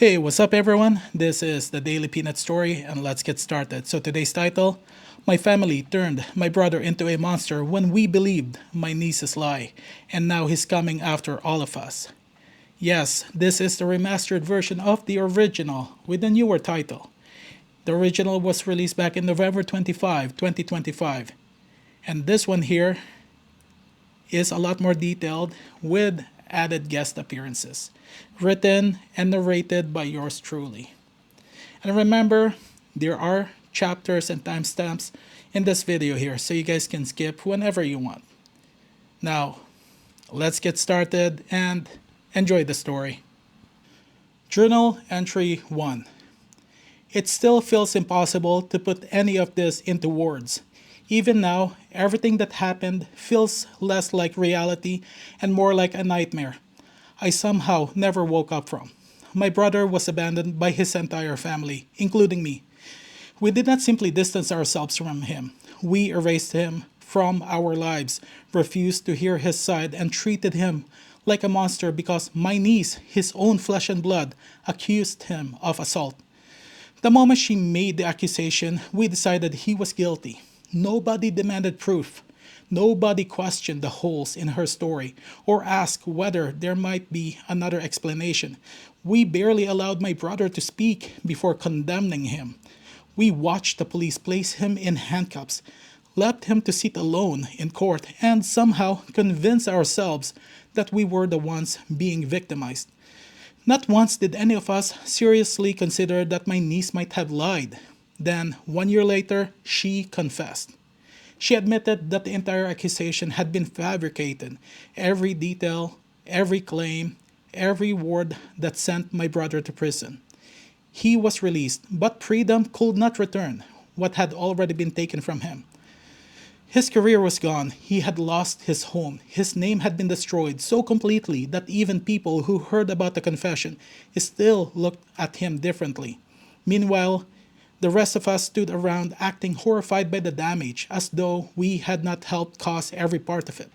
Hey, what's up everyone? This is the Daily Peanut Story and let's get started. So today's title, My family turned my brother into a monster when we believed my niece's lie, and now he's coming after all of us. Yes, this is the remastered version of the original with a newer title. The original was released back in November 25, 2025. And this one here is a lot more detailed with added guest appearances, written and narrated by yours truly. And remember, there are chapters and timestamps in this video here, so you guys can skip whenever you want. Now, let's get started and enjoy the story. Journal Entry 1. It still feels impossible to put any of this into words. Even now, everything that happened feels less like reality and more like a nightmare I somehow never woke up from. My brother was abandoned by his entire family, including me. We did not simply distance ourselves from him. We erased him from our lives, refused to hear his side, and treated him like a monster because my niece, his own flesh and blood, accused him of assault. The moment she made the accusation, we decided he was guilty. Nobody demanded proof. Nobody questioned the holes in her story or asked whether there might be another explanation. We barely allowed my brother to speak before condemning him. We watched the police place him in handcuffs, left him to sit alone in court, and somehow convince ourselves that we were the ones being victimized. Not once did any of us seriously consider that my niece might have lied. Then, 1 year later, she confessed. She admitted that the entire accusation had been fabricated. Every detail, every claim, every word that sent my brother to prison. He was released, but freedom could not return what had already been taken from him. His career was gone. He had lost his home. His name had been destroyed so completely that even people who heard about the confession still looked at him differently. Meanwhile, the rest of us stood around acting horrified by the damage, as though we had not helped cause every part of it.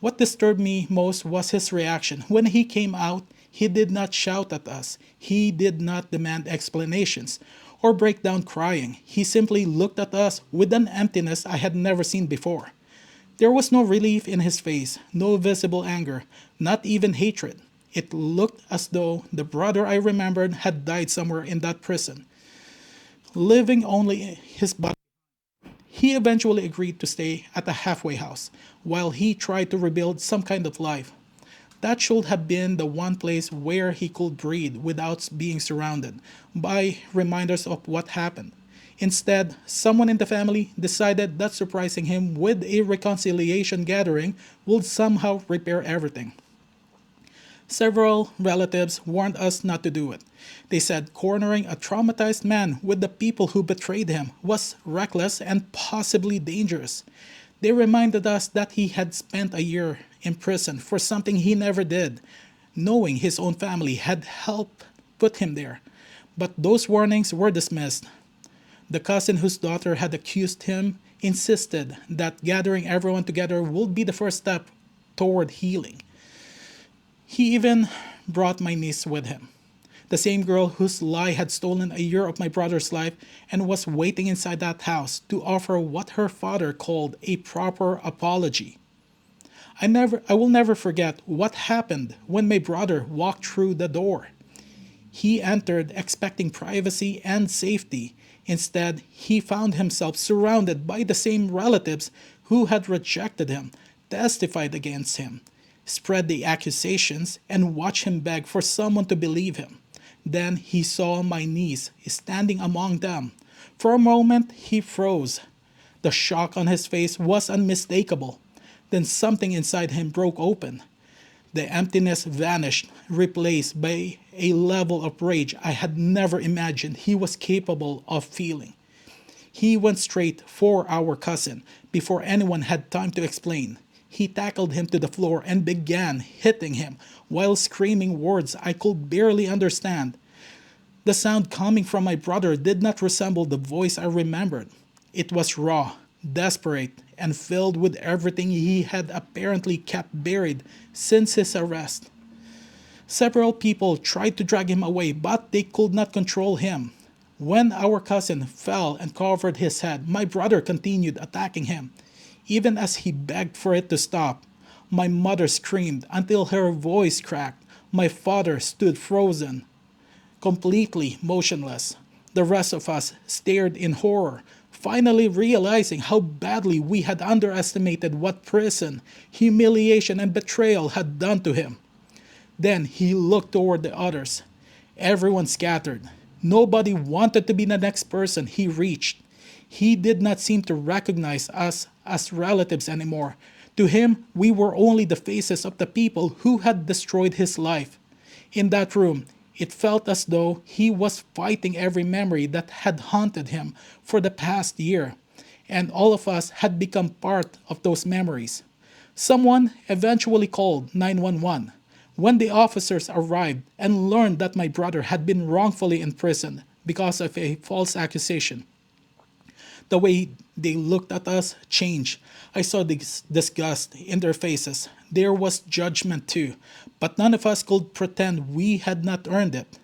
What disturbed me most was his reaction. When he came out, he did not shout at us. He did not demand explanations or break down crying. He simply looked at us with an emptiness I had never seen before. There was no relief in his face, no visible anger, not even hatred. It looked as though the brother I remembered had died somewhere in that prison, leaving only his body. He eventually agreed to stay at a halfway house while he tried to rebuild some kind of life. That should have been the one place where he could breathe without being surrounded by reminders of what happened. Instead, someone in the family decided that surprising him with a reconciliation gathering would somehow repair everything. Several relatives warned us not to do it. They said cornering a traumatized man with the people who betrayed him was reckless and possibly dangerous. They reminded us that he had spent a year in prison for something he never did, knowing his own family had helped put him there. But those warnings were dismissed. The cousin whose daughter had accused him insisted that gathering everyone together would be the first step toward healing. He even brought my niece with him, the same girl whose lie had stolen a year of my brother's life and was waiting inside that house to offer what her father called a proper apology. I will never forget what happened when my brother walked through the door. He entered expecting privacy and safety. Instead, he found himself surrounded by the same relatives who had rejected him, testified against him, spread the accusations, and watched him beg for someone to believe him. Then he saw my niece standing among them. For a moment, he froze. The shock on his face was unmistakable. Then something inside him broke open. The emptiness vanished, replaced by a level of rage I had never imagined he was capable of feeling. He went straight for our cousin before anyone had time to explain. He tackled him to the floor and began hitting him while screaming words I could barely understand. The sound coming from my brother did not resemble the voice I remembered. It was raw, desperate, and filled with everything he had apparently kept buried since his arrest. Several people tried to drag him away, but they could not control him. When our cousin fell and covered his head, my brother continued attacking him. Even as he begged for it to stop, my mother screamed until her voice cracked. My father stood frozen, completely motionless. The rest of us stared in horror, finally realizing how badly we had underestimated what prison, humiliation, and betrayal had done to him. Then he looked toward the others. Everyone scattered. Nobody wanted to be the next person he reached. He did not seem to recognize us as relatives anymore. To him, we were only the faces of the people who had destroyed his life. In that room, it felt as though he was fighting every memory that had haunted him for the past year, and all of us had become part of those memories. Someone eventually called 911. When the officers arrived and learned that my brother had been wrongfully imprisoned because of a false accusation, the way they looked at us changed. I saw this disgust in their faces. There was judgment too, but none of us could pretend we had not earned it.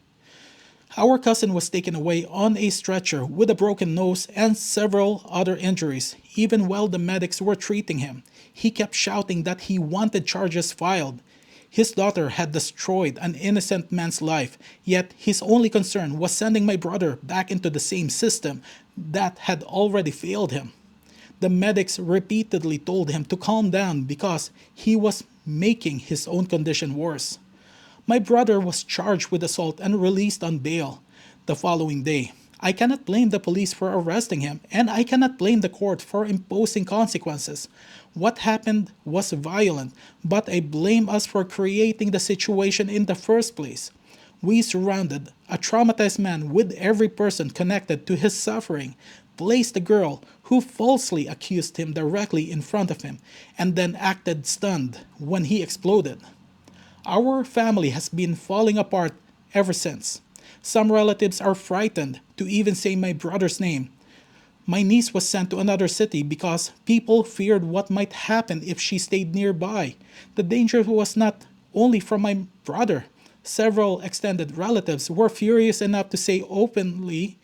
Our cousin was taken away on a stretcher with a broken nose and several other injuries. Even while the medics were treating him, he kept shouting that he wanted charges filed. His daughter had destroyed an innocent man's life, yet his only concern was sending my brother back into the same system that had already failed him. The medics repeatedly told him to calm down because he was making his own condition worse. My brother was charged with assault and released on bail the following day. I cannot blame the police for arresting him, and I cannot blame the court for imposing consequences. What happened was violent, but I blame us for creating the situation in the first place. We surrounded a traumatized man with every person connected to his suffering, placed a girl who falsely accused him directly in front of him, and then acted stunned when he exploded. Our family has been falling apart ever since. Some relatives are frightened to even say my brother's name. My niece was sent to another city because people feared what might happen if she stayed nearby. The danger was not only from my brother. Several extended relatives were furious enough to say openly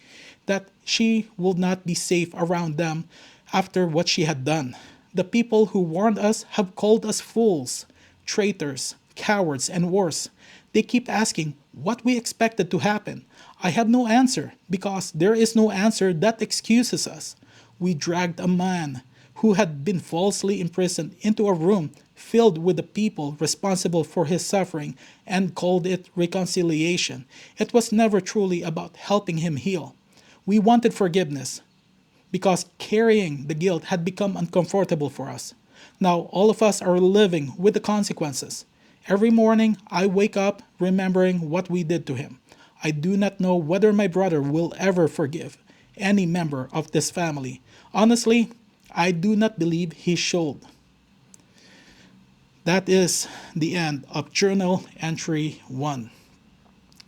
that she would not be safe around them after what she had done. The people who warned us have called us fools, traitors, cowards, and worse. They keep asking what we expected to happen. I have no answer because there is no answer that excuses us. We dragged a man who had been falsely imprisoned into a room filled with the people responsible for his suffering and called it reconciliation. It was never truly about helping him heal. We wanted forgiveness because carrying the guilt had become uncomfortable for us. Now all of us are living with the consequences. Every morning I wake up remembering what we did to him. I do not know whether my brother will ever forgive any member of this family. Honestly, I do not believe he should. That is the end of Journal Entry 1.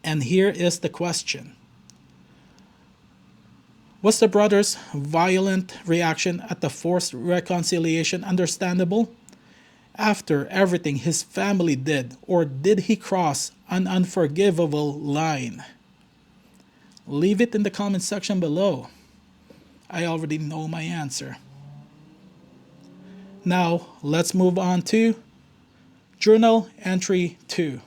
And here is the question. Was the brother's violent reaction at the forced reconciliation understandable? After everything his family did, or did he cross an unforgivable line? Leave it in the comment section below. I already know my answer. Now, let's move on to Journal Entry 2.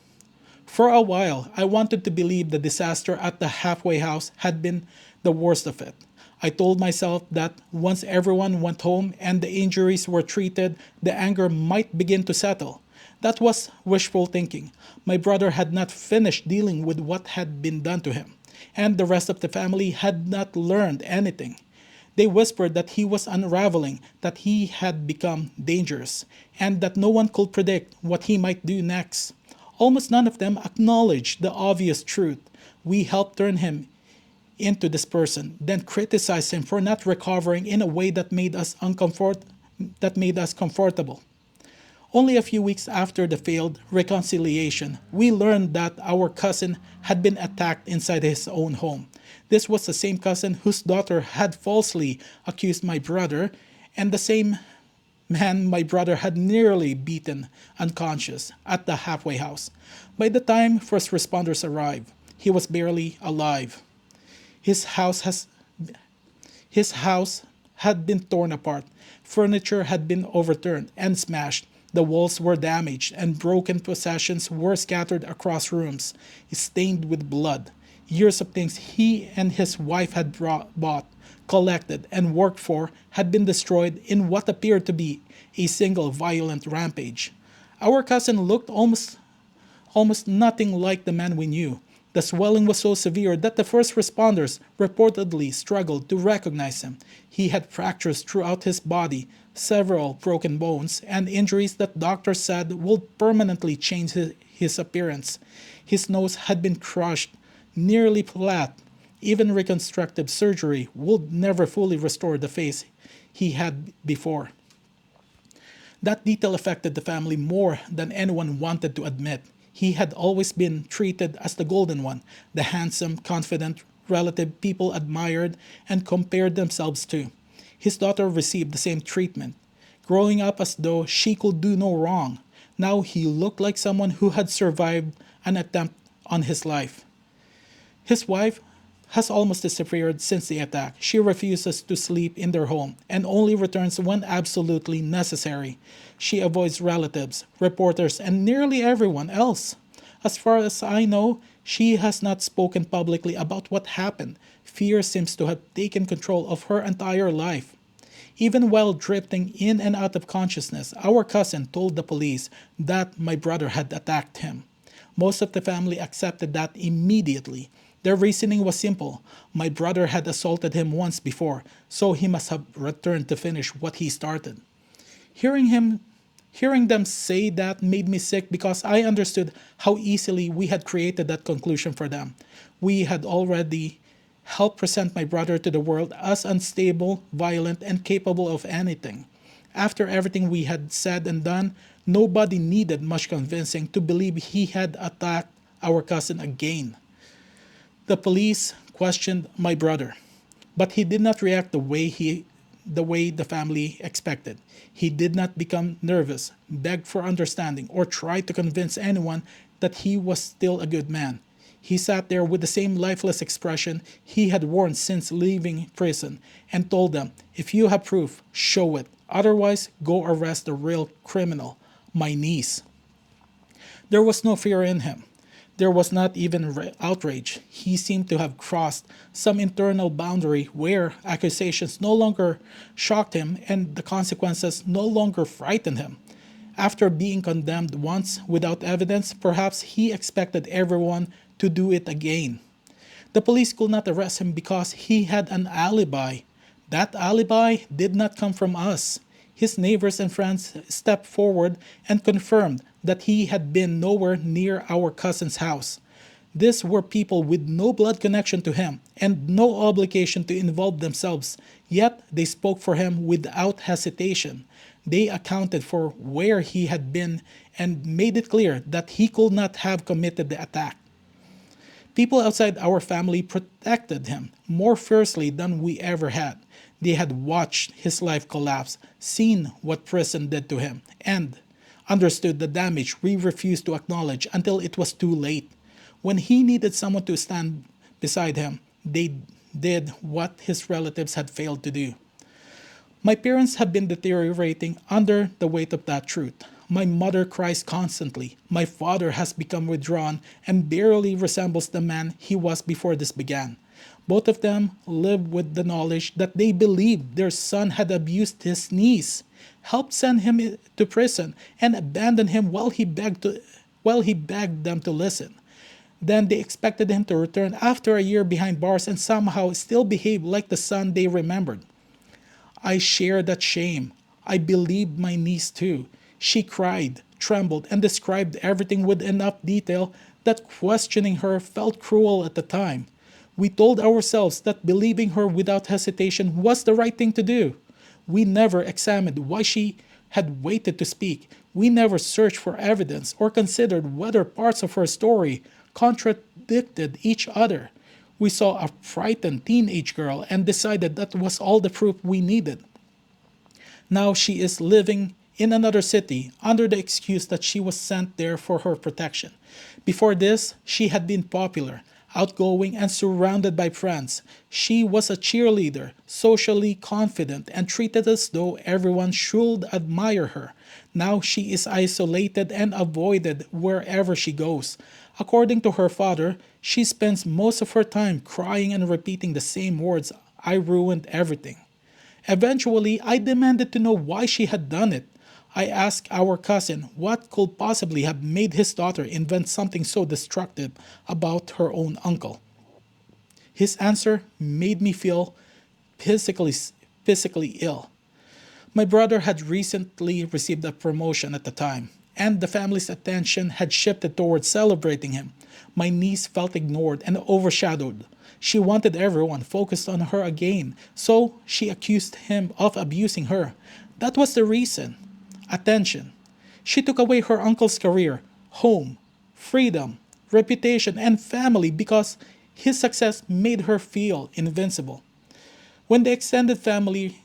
For a while, I wanted to believe the disaster at the halfway house had been the worst of it. I told myself that once everyone went home and the injuries were treated, the anger might begin to settle. That was wishful thinking. My brother had not finished dealing with what had been done to him, and the rest of the family had not learned anything. They whispered that he was unraveling, that he had become dangerous, and that no one could predict what he might do next. Almost none of them acknowledged the obvious truth. We helped turn him into this person, then criticized him for not recovering in a way that made us comfortable. Only a few weeks after the failed reconciliation, we learned that our cousin had been attacked inside his own home. This was the same cousin whose daughter had falsely accused my brother, and the same man my brother had nearly beaten unconscious at the halfway house. By the time first responders arrived, he was barely alive. His house has his house had been torn apart. Furniture had been overturned and smashed. The walls were damaged, and broken possessions were scattered across rooms, stained with blood. Years of things he and his wife had bought, collected, and worked for had been destroyed in what appeared to be a single violent rampage. Our cousin looked almost nothing like the man we knew. The swelling was so severe that the first responders reportedly struggled to recognize him. He had fractures throughout his body, several broken bones, and injuries that doctors said would permanently change his appearance. His nose had been crushed nearly flat. Even reconstructive surgery would never fully restore the face he had before. That detail affected the family more than anyone wanted to admit. He had always been treated as the golden one, the handsome, confident relative people admired and compared themselves to. His daughter received the same treatment, growing up as though she could do no wrong. Now he looked like someone who had survived an attempt on his life. His wife has almost disappeared since the attack. She refuses to sleep in their home and only returns when absolutely necessary. She avoids relatives, reporters, and nearly everyone else. As far as I know, she has not spoken publicly about what happened. Fear seems to have taken control of her entire life. Even while drifting in and out of consciousness, our cousin told the police that my brother had attacked him. Most of the family accepted that immediately. Their reasoning was simple. My brother had assaulted him once before, so he must have returned to finish what he started. Hearing them say that made me sick because I understood how easily we had created that conclusion for them. We had already helped present my brother to the world as unstable, violent, and capable of anything. After everything we had said and done, nobody needed much convincing to believe he had attacked our cousin again. The police questioned my brother, but he did not react the way the family expected. He did not become nervous, beg for understanding, or try to convince anyone that he was still a good man. He sat there with the same lifeless expression he had worn since leaving prison and told them, "If you have proof, show it. Otherwise, go arrest the real criminal, my niece." There was no fear in him. There was not even outrage. He seemed to have crossed some internal boundary where accusations no longer shocked him and the consequences no longer frightened him. After being condemned once without evidence, perhaps he expected everyone to do it again. The police could not arrest him because he had an alibi. That alibi did not come from us. His neighbors and friends stepped forward and confirmed that he had been nowhere near our cousin's house. These were people with no blood connection to him and no obligation to involve themselves, yet they spoke for him without hesitation. They accounted for where he had been and made it clear that he could not have committed the attack. People outside our family protected him more fiercely than we ever had. They had watched his life collapse, seen what prison did to him, and understood the damage we refused to acknowledge until it was too late. When he needed someone to stand beside him, they did what his relatives had failed to do. My parents have been deteriorating under the weight of that truth. My mother cries constantly. My father has become withdrawn and barely resembles the man he was before this began. Both of them live with the knowledge that they believed their son had abused his niece, helped send him to prison, and abandoned him while he begged them to listen. Then they expected him to return after a year behind bars and somehow still behave like the son they remembered. I share that shame. I believed my niece too. She cried, trembled, and described everything with enough detail that questioning her felt cruel at the time. We told ourselves that believing her without hesitation was the right thing to do. We never examined why she had waited to speak. We never searched for evidence or considered whether parts of her story contradicted each other. We saw a frightened teenage girl and decided that was all the proof we needed. Now she is living in another city under the excuse that she was sent there for her protection. Before this, she had been popular, outgoing, and surrounded by friends. She was a cheerleader, socially confident, and treated as though everyone should admire her. Now she is isolated and avoided wherever she goes. According to her father, she spends most of her time crying and repeating the same words, "I ruined everything." Eventually, I demanded to know why she had done it. I asked our cousin what could possibly have made his daughter invent something so destructive about her own uncle. His answer made me feel physically physically ill. My brother had recently received a promotion at the time, and the family's attention had shifted towards celebrating him. My niece felt ignored and overshadowed. She wanted everyone focused on her again, so she accused him of abusing her. That was the reason. Attention. She took away her uncle's career, home, freedom, reputation, and family because his success made her feel invincible. When the extended family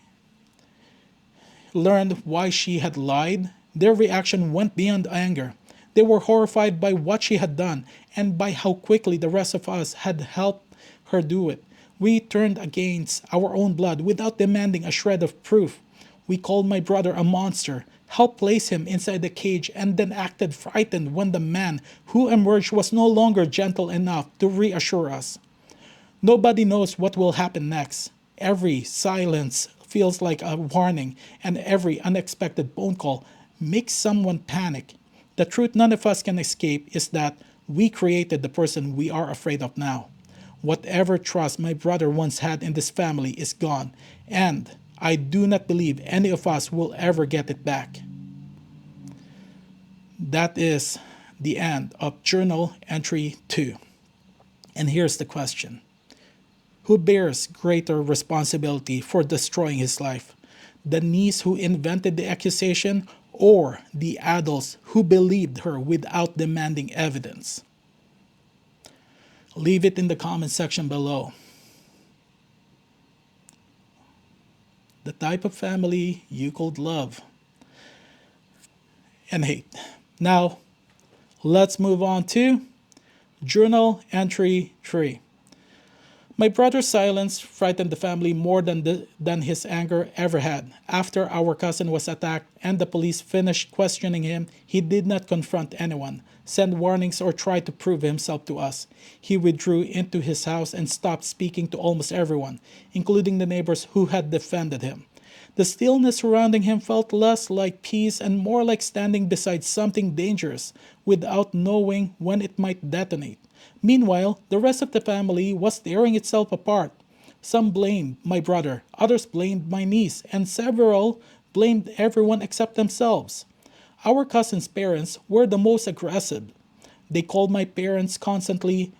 learned why she had lied, their reaction went beyond anger. They were horrified by what she had done and by how quickly the rest of us had helped her do it. We turned against our own blood without demanding a shred of proof. We called my brother a monster, helped place him inside the cage, and then acted frightened when the man who emerged was no longer gentle enough to reassure us. Nobody knows what will happen next. Every silence feels like a warning, and every unexpected phone call makes someone panic. The truth none of us can escape is that we created the person we are afraid of now. Whatever trust my brother once had in this family is gone, and I do not believe any of us will ever get it back. That is the end of Journal Entry 2. And here's the question. Who bears greater responsibility for destroying his life? The niece who invented the accusation or the adults who believed her without demanding evidence? Leave it in the comment section below. The type of family you could love and hate. Now, let's move on to Journal Entry 3. My brother's silence frightened the family more than his anger ever had. After our cousin was attacked and the police finished questioning him, he did not confront anyone, send warnings, or try to prove himself to us. He withdrew into his house and stopped speaking to almost everyone, including the neighbors who had defended him. The stillness surrounding him felt less like peace and more like standing beside something dangerous without knowing when it might detonate. Meanwhile, the rest of the family was tearing itself apart. Some blamed my brother, others blamed my niece, and several blamed everyone except themselves. Our cousin's parents were the most aggressive. They called my parents constantly,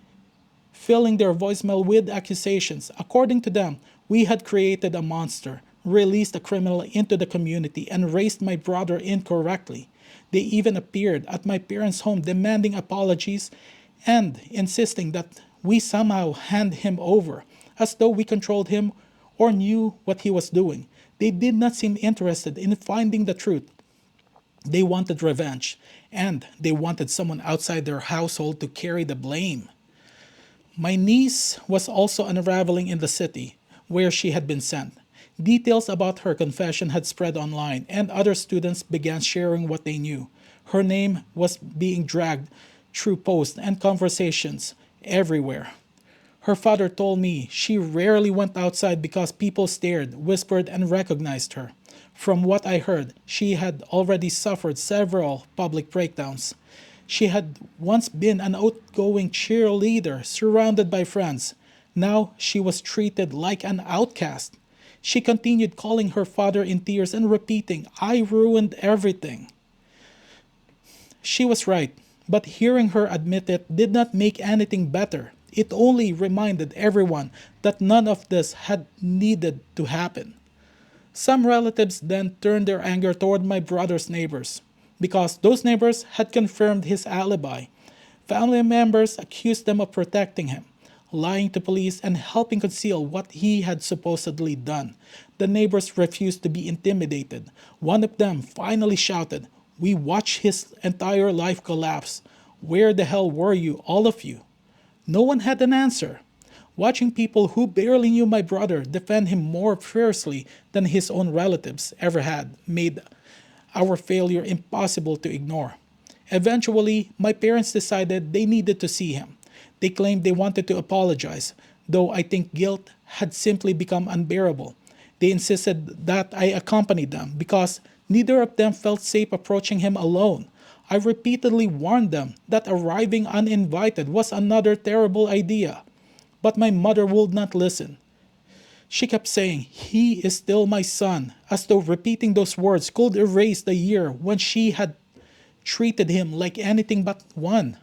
filling their voicemail with accusations. According to them, we had created a monster, released a criminal into the community, and raised my brother incorrectly. They even appeared at my parents' home demanding apologies and insisting that we somehow hand him over, as though we controlled him or knew what he was doing. They did not seem interested in finding the truth. They wanted revenge, and they wanted someone outside their household to carry the blame. My niece was also unraveling in the city where she had been sent. Details about her confession had spread online, and other students began sharing what they knew. Her name was being dragged through posts and conversations everywhere. Her father told me she rarely went outside because people stared, whispered, and recognized her. From what I heard, she had already suffered several public breakdowns. She had once been an outgoing cheerleader surrounded by friends. Now she was treated like an outcast. She continued calling her father in tears and repeating, "I ruined everything." She was right, but hearing her admit it did not make anything better. It only reminded everyone that none of this had needed to happen. Some relatives then turned their anger toward my brother's neighbors, because those neighbors had confirmed his alibi. Family members accused them of protecting him, lying to police, and helping conceal what he had supposedly done. The neighbors refused to be intimidated. One of them finally shouted, "We watched his entire life collapse. Where the hell were you, all of you?" No one had an answer. Watching people who barely knew my brother defend him more fiercely than his own relatives ever had made our failure impossible to ignore. Eventually, my parents decided they needed to see him. They claimed they wanted to apologize, though I think guilt had simply become unbearable. They insisted that I accompany them because neither of them felt safe approaching him alone. I repeatedly warned them that arriving uninvited was another terrible idea. But my mother would not listen. She kept saying, "He is still my son," as though repeating those words could erase the year when she had treated him like anything but one.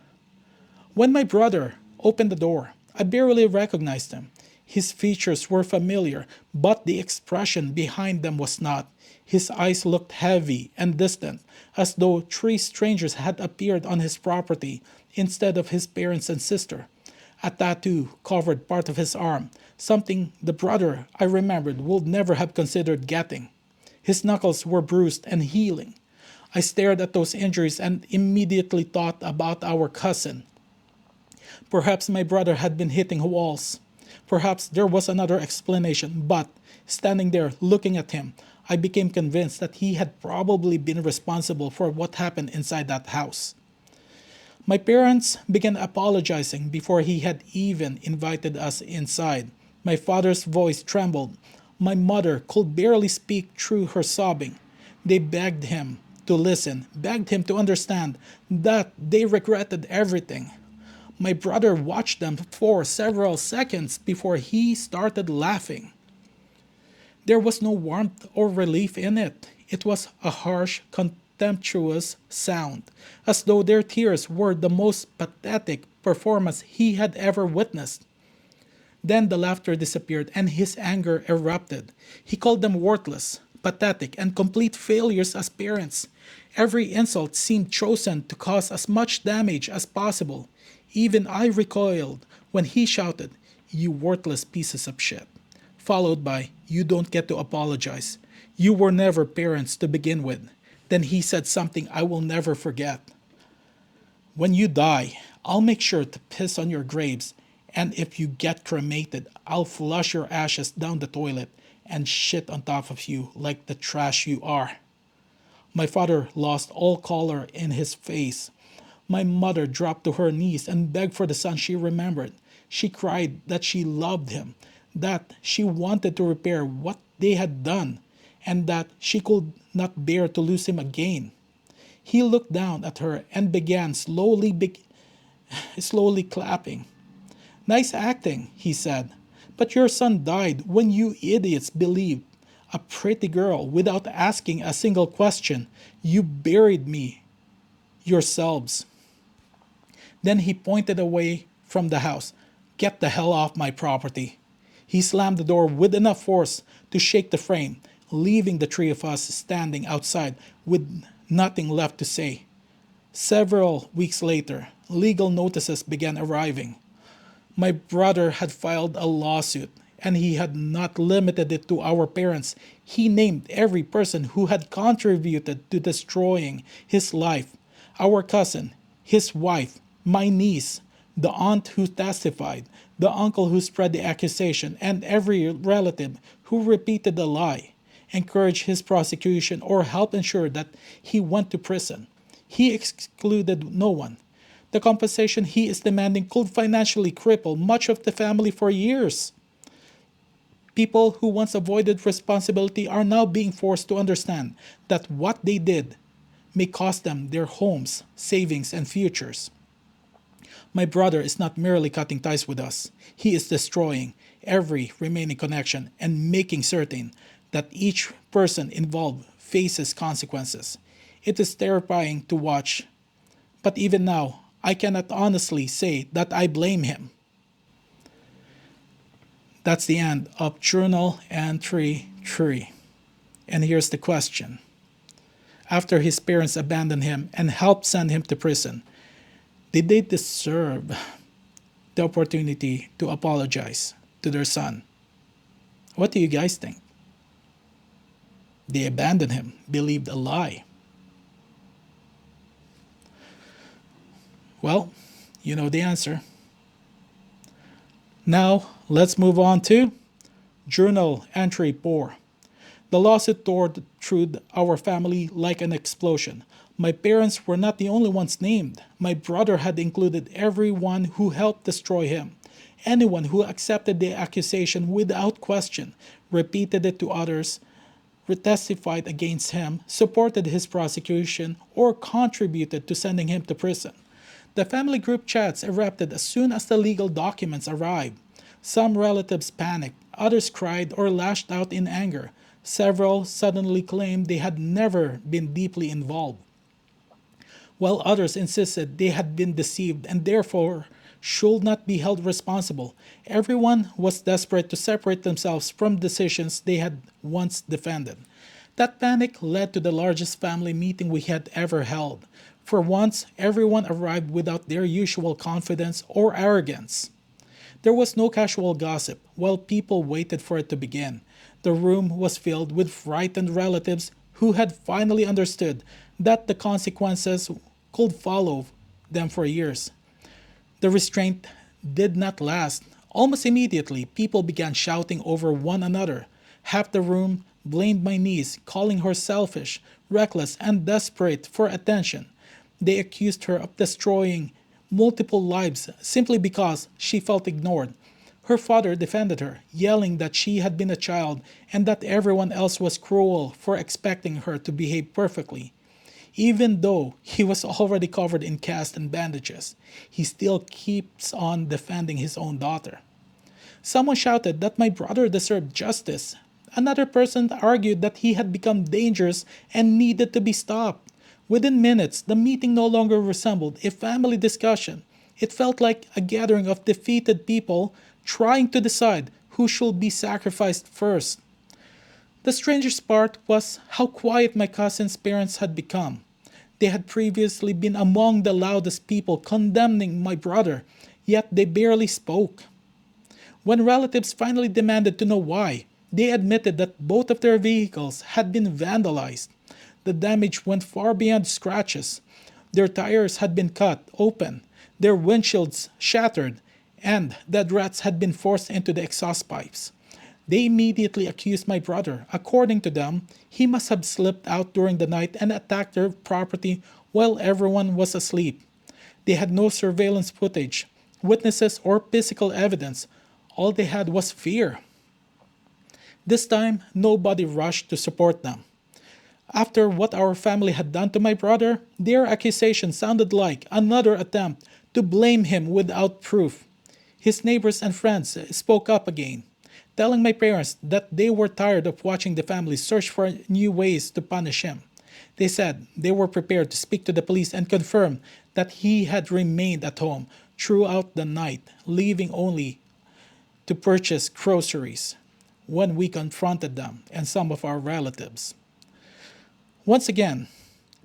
When my brother opened the door, I barely recognized him. His features were familiar, but the expression behind them was not. His eyes looked heavy and distant, as though three strangers had appeared on his property instead of his parents and sister. A tattoo covered part of his arm, something the brother I remembered would never have considered getting. His knuckles were bruised and healing. I stared at those injuries and immediately thought about our cousin. Perhaps my brother had been hitting walls. Perhaps there was another explanation, but standing there looking at him, I became convinced that he had probably been responsible for what happened inside that house. My parents began apologizing before he had even invited us inside. My father's voice trembled. My mother could barely speak through her sobbing. They begged him to listen, begged him to understand that they regretted everything. My brother watched them for several seconds before he started laughing. There was no warmth or relief in it. It was a harsh, contemptuous sound, as though their tears were the most pathetic performance he had ever witnessed. Then the laughter disappeared and his anger erupted. He called them worthless, pathetic, and complete failures as parents. Every insult seemed chosen to cause as much damage as possible. Even I recoiled when he shouted, "You worthless pieces of shit," followed by, "You don't get to apologize. You were never parents to begin with." Then he said something I will never forget. "When you die, I'll make sure to piss on your graves, and if you get cremated, I'll flush your ashes down the toilet and shit on top of you like the trash you are." My father lost all color in his face. My mother dropped to her knees and begged for the son she remembered. She cried that she loved him, that she wanted to repair what they had done, and that she could not bear to lose him again. He looked down at her and began slowly clapping. "Nice acting," he said. "But your son died when you idiots believed. A pretty girl without asking a single question. You buried me yourselves." Then he pointed away from the house. "Get the hell off my property." He slammed the door with enough force to shake the frame, leaving the three of us standing outside with nothing left to say. Several weeks later, legal notices began arriving. My brother had filed a lawsuit, and he had not limited it to our parents. He named every person who had contributed to destroying his life: our cousin, his wife, my niece, the aunt who testified, the uncle who spread the accusation, and every relative who repeated the lie, encouraged his prosecution, or helped ensure that he went to prison. He excluded no one. The compensation he is demanding could financially cripple much of the family for years. People who once avoided responsibility are now being forced to understand that what they did may cost them their homes, savings, and futures. My brother is not merely cutting ties with us, he is destroying every remaining connection and making certain that each person involved faces consequences. It is terrifying to watch, but even now, I cannot honestly say that I blame him. That's the end of Journal Entry 3. And here's the question. After his parents abandoned him and helped send him to prison, did they deserve the opportunity to apologize to their son. What do you guys think? They abandoned him, believed a lie. Well, you know the answer. Now, let's move on to Journal Entry 4. The lawsuit tore through our family like an explosion. My parents were not the only ones named. My brother had included everyone who helped destroy him. Anyone who accepted the accusation without question, repeated it to others, testified against him, supported his prosecution, or contributed to sending him to prison. The family group chats erupted as soon as the legal documents arrived. Some relatives panicked, others cried or lashed out in anger. Several suddenly claimed they had never been deeply involved, while others insisted they had been deceived and therefore should not be held responsible. Everyone was desperate to separate themselves from decisions they had once defended. That panic led to the largest family meeting we had ever held. For once, everyone arrived without their usual confidence or arrogance. There was no casual gossip while people waited for it to begin. The room was filled with frightened relatives who had finally understood that the consequences could follow them for years. The restraint did not last. Almost immediately, people began shouting over one another. Half the room blamed my niece, calling her selfish, reckless, and desperate for attention. They accused her of destroying multiple lives simply because she felt ignored. Her father defended her, yelling that she had been a child and that everyone else was cruel for expecting her to behave perfectly. Even though he was already covered in cast and bandages, he still keeps on defending his own daughter. Someone shouted that my brother deserved justice. Another person argued that he had become dangerous and needed to be stopped. Within minutes, the meeting no longer resembled a family discussion. It felt like a gathering of defeated people trying to decide who should be sacrificed first. The strangest part was how quiet my cousin's parents had become. They had previously been among the loudest people condemning my brother, yet they barely spoke. When relatives finally demanded to know why, they admitted that both of their vehicles had been vandalized. The damage went far beyond scratches. Their tires had been cut open, their windshields shattered, and dead rats had been forced into the exhaust pipes. They immediately accused my brother. According to them, he must have slipped out during the night and attacked their property while everyone was asleep. They had no surveillance footage, witnesses, or physical evidence. All they had was fear. This time, nobody rushed to support them. After what our family had done to my brother, their accusation sounded like another attempt to blame him without proof. His neighbors and friends spoke up again, telling my parents that they were tired of watching the family search for new ways to punish him. They said they were prepared to speak to the police and confirm that he had remained at home throughout the night, leaving only to purchase groceries when we confronted them and some of our relatives. Once again,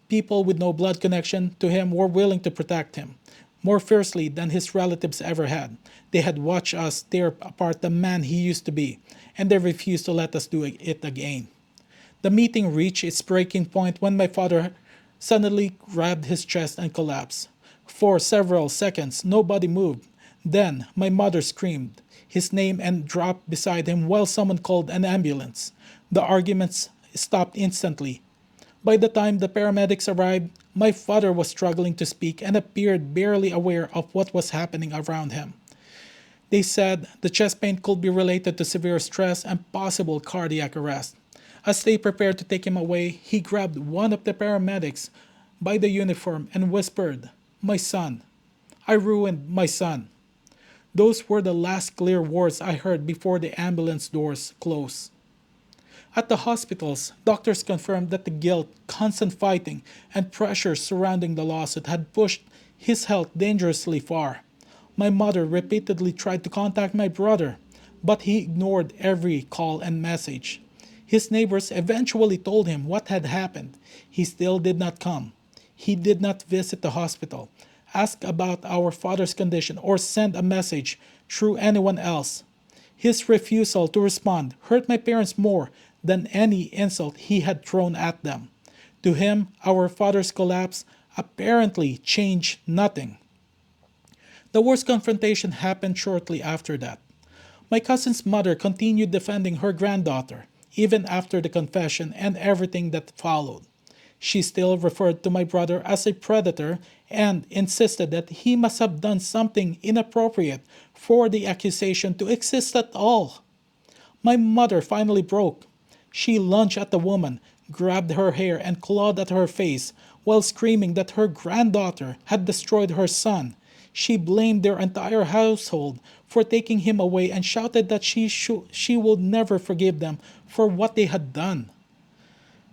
people with no blood connection to him were willing to protect him, more fiercely than his relatives ever had. They had watched us tear apart the man he used to be, and they refused to let us do it again. The meeting reached its breaking point when my father suddenly grabbed his chest and collapsed. For several seconds, nobody moved. Then, my mother screamed his name and dropped beside him while someone called an ambulance. The arguments stopped instantly. By the time the paramedics arrived, my father was struggling to speak and appeared barely aware of what was happening around him. They said the chest pain could be related to severe stress and possible cardiac arrest. As they prepared to take him away, he grabbed one of the paramedics by the uniform and whispered, "My son. I ruined my son." Those were the last clear words I heard before the ambulance doors closed. At the hospitals, doctors confirmed that the guilt, constant fighting, and pressure surrounding the lawsuit had pushed his health dangerously far. My mother repeatedly tried to contact my brother, but he ignored every call and message. His neighbors eventually told him what had happened. He still did not come. He did not visit the hospital. ask about our father's condition, or send a message through anyone else. His refusal to respond hurt my parents more than any insult he had thrown at them. To him, our father's collapse apparently changed nothing. The worst confrontation happened shortly after that. My cousin's mother continued defending her granddaughter, even after the confession and everything that followed. She still referred to my brother as a predator and insisted that he must have done something inappropriate for the accusation to exist at all. My mother finally broke. She lunged at the woman, grabbed her hair, and clawed at her face while screaming that her granddaughter had destroyed her son. She blamed their entire household for taking him away and shouted that she would never forgive them for what they had done.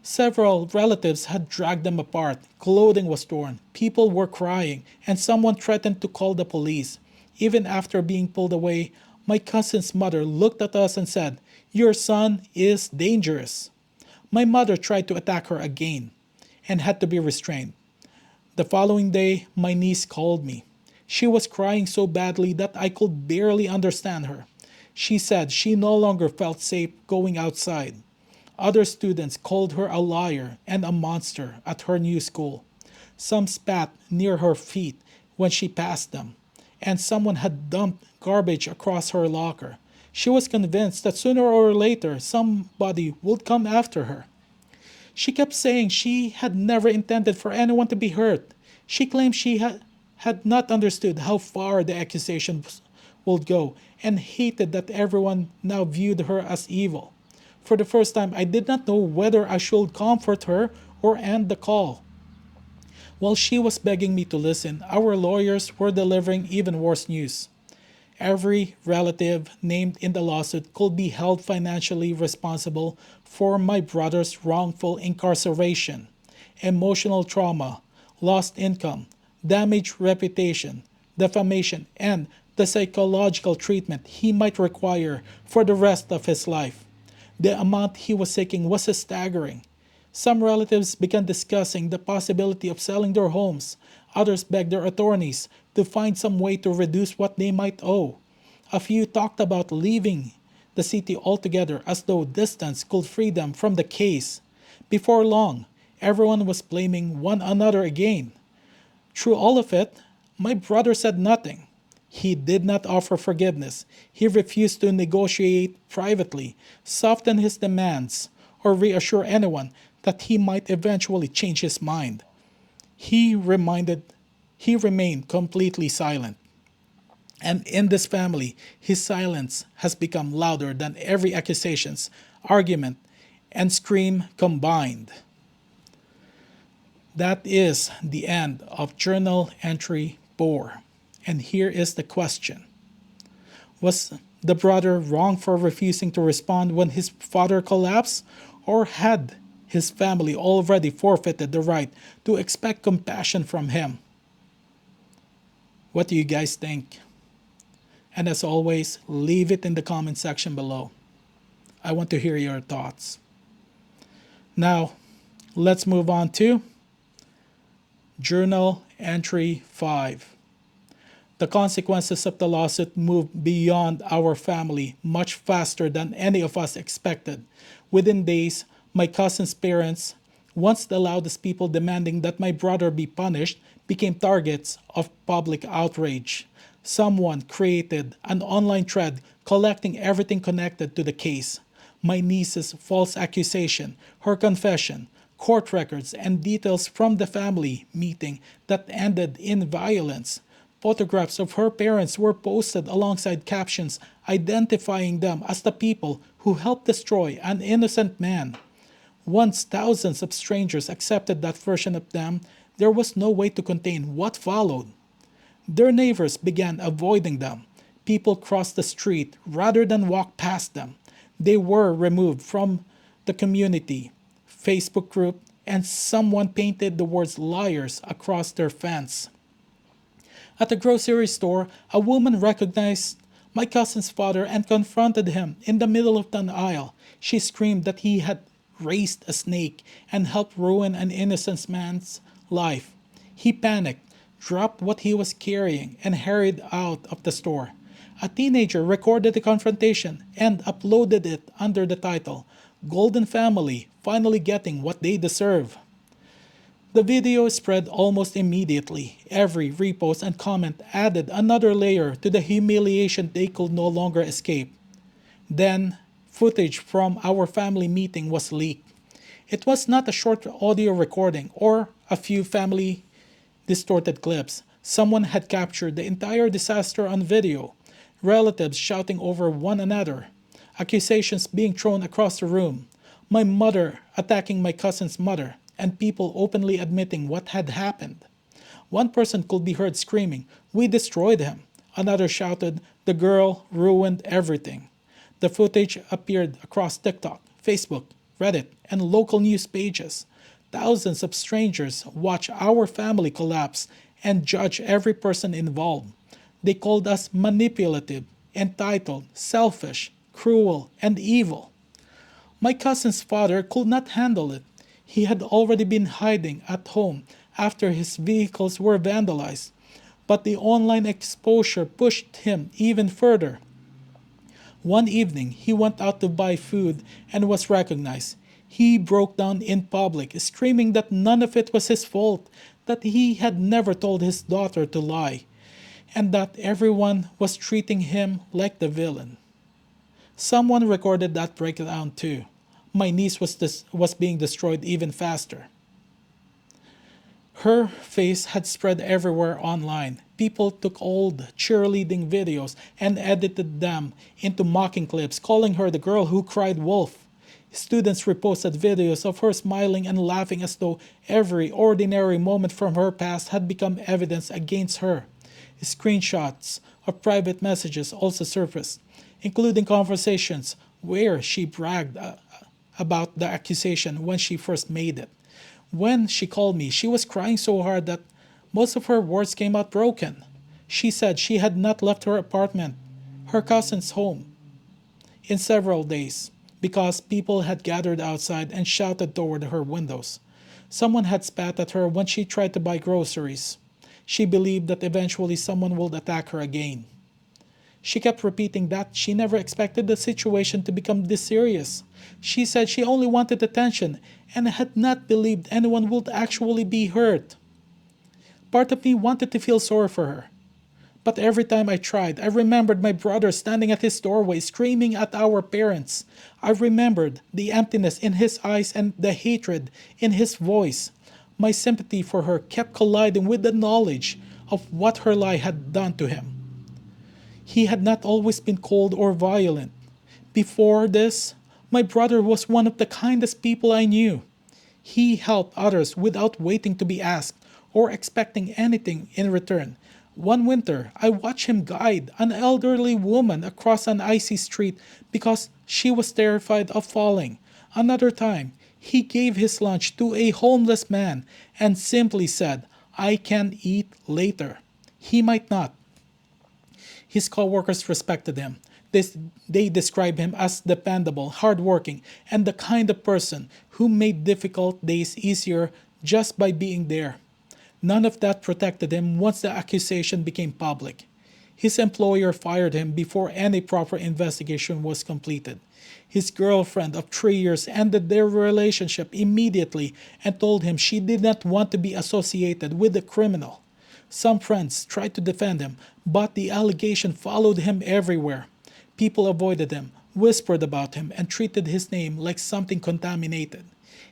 Several relatives had dragged them apart, clothing was torn, people were crying, and someone threatened to call the police. Even after being pulled away, my cousin's mother looked at us and said, "Your son is dangerous." My mother tried to attack her again and had to be restrained. The following day, my niece called me. She was crying so badly that I could barely understand her. She said she no longer felt safe going outside. Other students called her a liar and a monster at her new school. Some spat near her feet when she passed them, and someone had dumped garbage across her locker. She was convinced that sooner or later somebody would come after her. She kept saying she had never intended for anyone to be hurt. She claimed she had not understood how far the accusations would go and hated that everyone now viewed her as evil. For the first time, I did not know whether I should comfort her or end the call. While she was begging me to listen, our lawyers were delivering even worse news. Every relative named in the lawsuit could be held financially responsible for my brother's wrongful incarceration, emotional trauma, lost income, damaged reputation, defamation, and the psychological treatment he might require for the rest of his life. The amount he was seeking was staggering. Some relatives began discussing the possibility of selling their homes. Others begged their attorneys to find some way to reduce what they might owe. A few talked about leaving the city altogether as though distance could free them from the case. Before long, everyone was blaming one another again. Through all of it, my brother said nothing. He did not offer forgiveness. He refused to negotiate privately, soften his demands, or reassure anyone that he might eventually change his mind. He remained completely silent. And in this family, his silence has become louder than every accusations, argument, and scream combined. That is the end of Journal Entry 4. And here is the question. Was the brother wrong for refusing to respond when his father collapsed? Or had his family already forfeited the right to expect compassion from him? What do you guys think? And as always, leave it in the comment section below. I want to hear your thoughts. Now, let's move on to Journal Entry 5. The consequences of the lawsuit moved beyond our family much faster than any of us expected. Within days, my cousin's parents, once the loudest people demanding that my brother be punished, became targets of public outrage. Someone created an online thread collecting everything connected to the case. My niece's false accusation, her confession, court records, and details from the family meeting that ended in violence. Photographs of her parents were posted alongside captions identifying them as the people who helped destroy an innocent man. Once thousands of strangers accepted that version of them, there was no way to contain what followed. Their neighbors began avoiding them. People crossed the street rather than walk past them. They were removed from the community Facebook group, and someone painted the words liars across their fence. At the grocery store, a woman recognized my cousin's father and confronted him in the middle of the aisle. She screamed that he had raised a snake and helped ruin an innocent man's life. He panicked, dropped what he was carrying, and hurried out of the store. A teenager recorded the confrontation and uploaded it under the title, Golden Family Finally Getting What They Deserve. The video spread almost immediately. Every repost and comment added another layer to the humiliation they could no longer escape. Then, footage from our family meeting was leaked. It was not a short audio recording or a few family distorted clips. Someone had captured the entire disaster on video. Relatives shouting over one another, accusations being thrown across the room, my mother attacking my cousin's mother, and people openly admitting what had happened. One person could be heard screaming, "We destroyed him." Another shouted, "The girl ruined everything." The footage appeared across TikTok, Facebook, Reddit, and local news pages. Thousands of strangers watched our family collapse and judge every person involved. They called us manipulative, entitled, selfish, cruel, and evil. My cousin's father could not handle it. He had already been hiding at home after his vehicles were vandalized, but the online exposure pushed him even further. One evening, he went out to buy food and was recognized. He broke down in public, screaming that none of it was his fault, that he had never told his daughter to lie, and that everyone was treating him like the villain. Someone recorded that breakdown too. My niece was being destroyed even faster. Her face had spread everywhere online. People took old cheerleading videos and edited them into mocking clips, calling her the girl who cried wolf. Students reposted videos of her smiling and laughing as though every ordinary moment from her past had become evidence against her. Screenshots of private messages also surfaced, including conversations where she bragged about the accusation when she first made it. When she called me, she was crying so hard that most of her words came out broken. She said she had not left her apartment, her cousin's home, in several days because people had gathered outside and shouted toward her windows. Someone had spat at her when she tried to buy groceries. She believed that eventually someone would attack her again. She kept repeating that she never expected the situation to become this serious. She said she only wanted attention and had not believed anyone would actually be hurt. Part of me wanted to feel sorry for her. But every time I tried, I remembered my brother standing at his doorway screaming at our parents. I remembered the emptiness in his eyes and the hatred in his voice. My sympathy for her kept colliding with the knowledge of what her lie had done to him. He had not always been cold or violent. Before this, my brother was one of the kindest people I knew. He helped others without waiting to be asked or expecting anything in return. One winter, I watched him guide an elderly woman across an icy street because she was terrified of falling. Another time, he gave his lunch to a homeless man and simply said, "I can eat later." He might not. His coworkers respected him. They described him as dependable, hardworking, and the kind of person who made difficult days easier just by being there. None of that protected him once the accusation became public. His employer fired him before any proper investigation was completed. His girlfriend of 3 years ended their relationship immediately and told him she did not want to be associated with the criminal. Some friends tried to defend him, but the allegation followed him everywhere. People avoided him, whispered about him, and treated his name like something contaminated.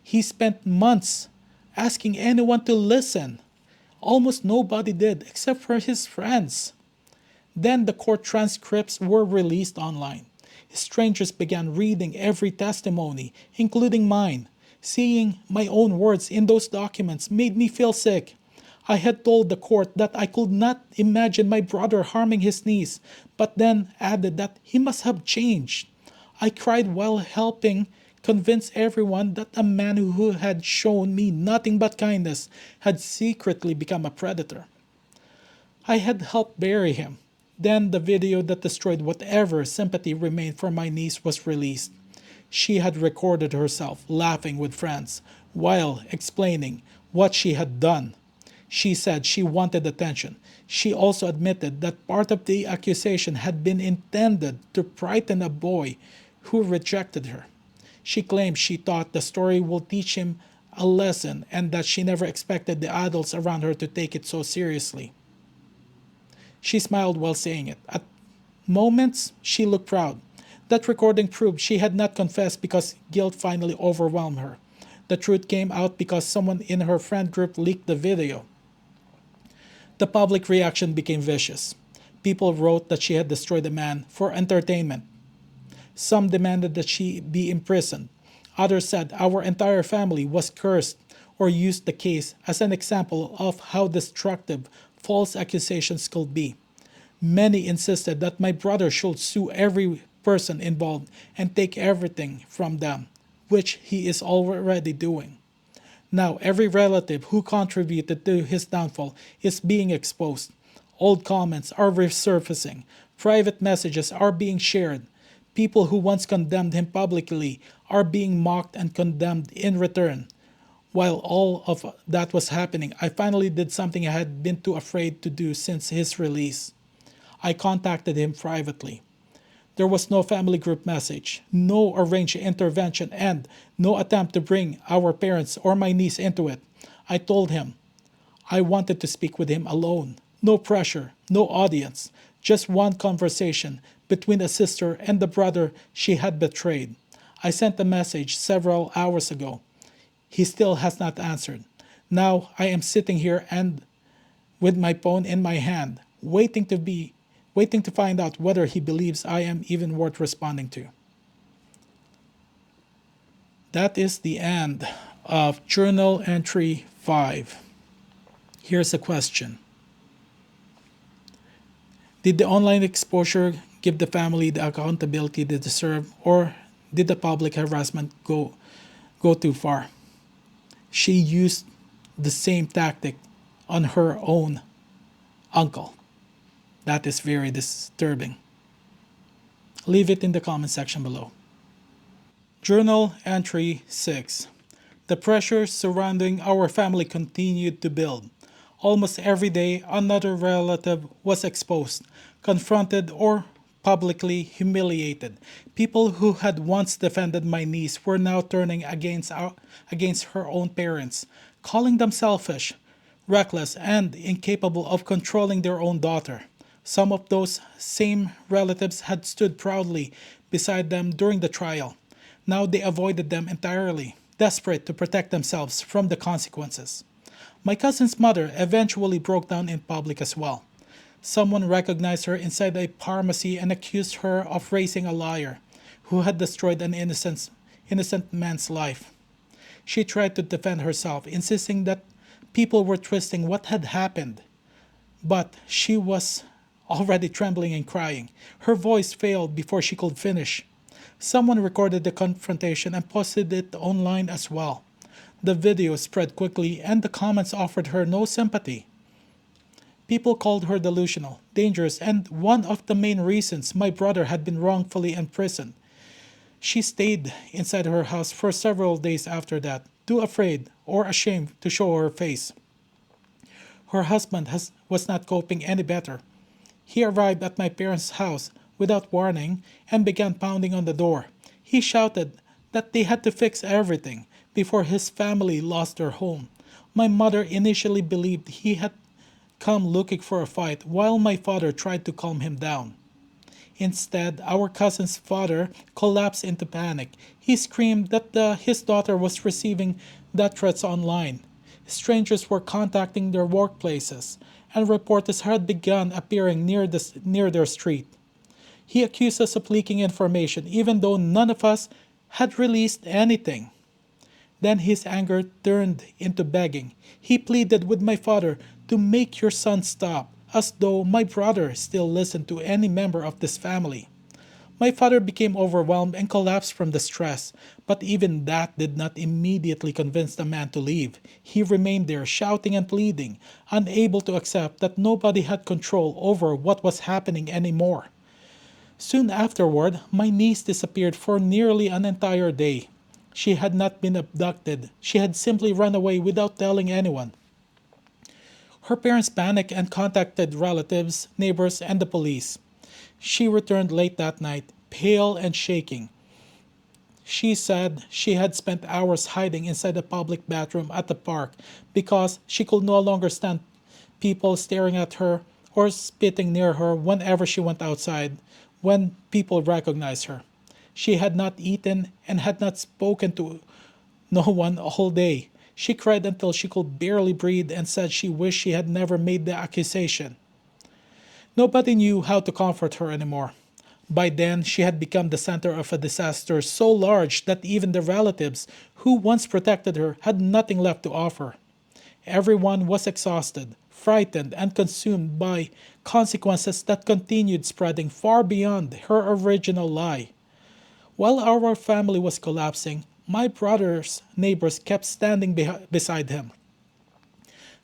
He spent months asking anyone to listen. Almost nobody did, except for his friends. Then the court transcripts were released online. Strangers began reading every testimony, including mine. Seeing my own words in those documents made me feel sick. I had told the court that I could not imagine my brother harming his niece, but then added that he must have changed. I cried while helping convince everyone that a man who had shown me nothing but kindness had secretly become a predator. I had helped bury him. Then the video that destroyed whatever sympathy remained for my niece was released. She had recorded herself laughing with friends while explaining what she had done. She said she wanted attention. She also admitted that part of the accusation had been intended to frighten a boy who rejected her. She claimed she thought the story will teach him a lesson and that she never expected the adults around her to take it so seriously. She smiled while saying it. At moments, she looked proud. That recording proved she had not confessed because guilt finally overwhelmed her. The truth came out because someone in her friend group leaked the video. The public reaction became vicious. People wrote that she had destroyed a man for entertainment. Some demanded that she be imprisoned. Others said our entire family was cursed or used the case as an example of how destructive false accusations could be. Many insisted that my brother should sue every person involved and take everything from them, which he is already doing. Now, every relative who contributed to his downfall is being exposed. Old comments are resurfacing. Private messages are being shared. People who once condemned him publicly are being mocked and condemned in return. While all of that was happening, I finally did something I had been too afraid to do since his release. I contacted him privately. There was no family group message, no arranged intervention, and no attempt to bring our parents or my niece into it. I told him I wanted to speak with him alone. No pressure, no audience, just one conversation between a sister and the brother she had betrayed. I sent a message several hours ago. He still has not answered. Now I am sitting here and with my phone in my hand, waiting to find out whether he believes I am even worth responding to. That is the end of Journal Entry 5. Here's a question. Did the online exposure give the family the accountability they deserve, or did the public harassment go too far? She used the same tactic on her own uncle. That is very disturbing. Leave it in the comment section below. Journal Entry 6. The pressure surrounding our family continued to build. Almost every day, another relative was exposed, confronted, or publicly humiliated. People who had once defended my niece were now turning against her own parents, calling them selfish, reckless, and incapable of controlling their own daughter. Some of those same relatives had stood proudly beside them during the trial. Now they avoided them entirely, desperate to protect themselves from the consequences. My cousin's mother eventually broke down in public as well. Someone recognized her inside a pharmacy and accused her of raising a liar who had destroyed an innocent man's life. She tried to defend herself, insisting that people were twisting what had happened. But she was already trembling and crying. Her voice failed before she could finish. Someone recorded the confrontation and posted it online as well. The video spread quickly and the comments offered her no sympathy. People called her delusional, dangerous, and one of the main reasons my brother had been wrongfully imprisoned. She stayed inside her house for several days after that, too afraid or ashamed to show her face. Her husband was not coping any better. He arrived at my parents' house without warning and began pounding on the door. He shouted that they had to fix everything before his family lost their home. My mother initially believed he had come looking for a fight while my father tried to calm him down. Instead, our cousin's father collapsed into panic. He screamed that his daughter was receiving death threats online. Strangers were contacting their workplaces, and reporters had begun appearing near their street. He accused us of leaking information, even though none of us had released anything. Then his anger turned into begging. He pleaded with my father to make your son stop, as though my brother still listened to any member of this family. My father became overwhelmed and collapsed from the stress, but even that did not immediately convince the man to leave. He remained there shouting and pleading, unable to accept that nobody had control over what was happening anymore. Soon afterward, my niece disappeared for nearly an entire day. She had not been abducted. She had simply run away without telling anyone. Her parents panicked and contacted relatives, neighbors, and the police. She returned late that night, pale and shaking. She said she had spent hours hiding inside a public bathroom at the park because she could no longer stand people staring at her or spitting near her whenever she went outside when people recognized her. She had not eaten and had not spoken to no one all day. She cried until she could barely breathe and said she wished she had never made the accusation. Nobody knew how to comfort her anymore. By then, she had become the center of a disaster so large that even the relatives who once protected her had nothing left to offer. Everyone was exhausted, frightened, and consumed by consequences that continued spreading far beyond her original lie. While our family was collapsing, my brother's neighbors kept standing beside him.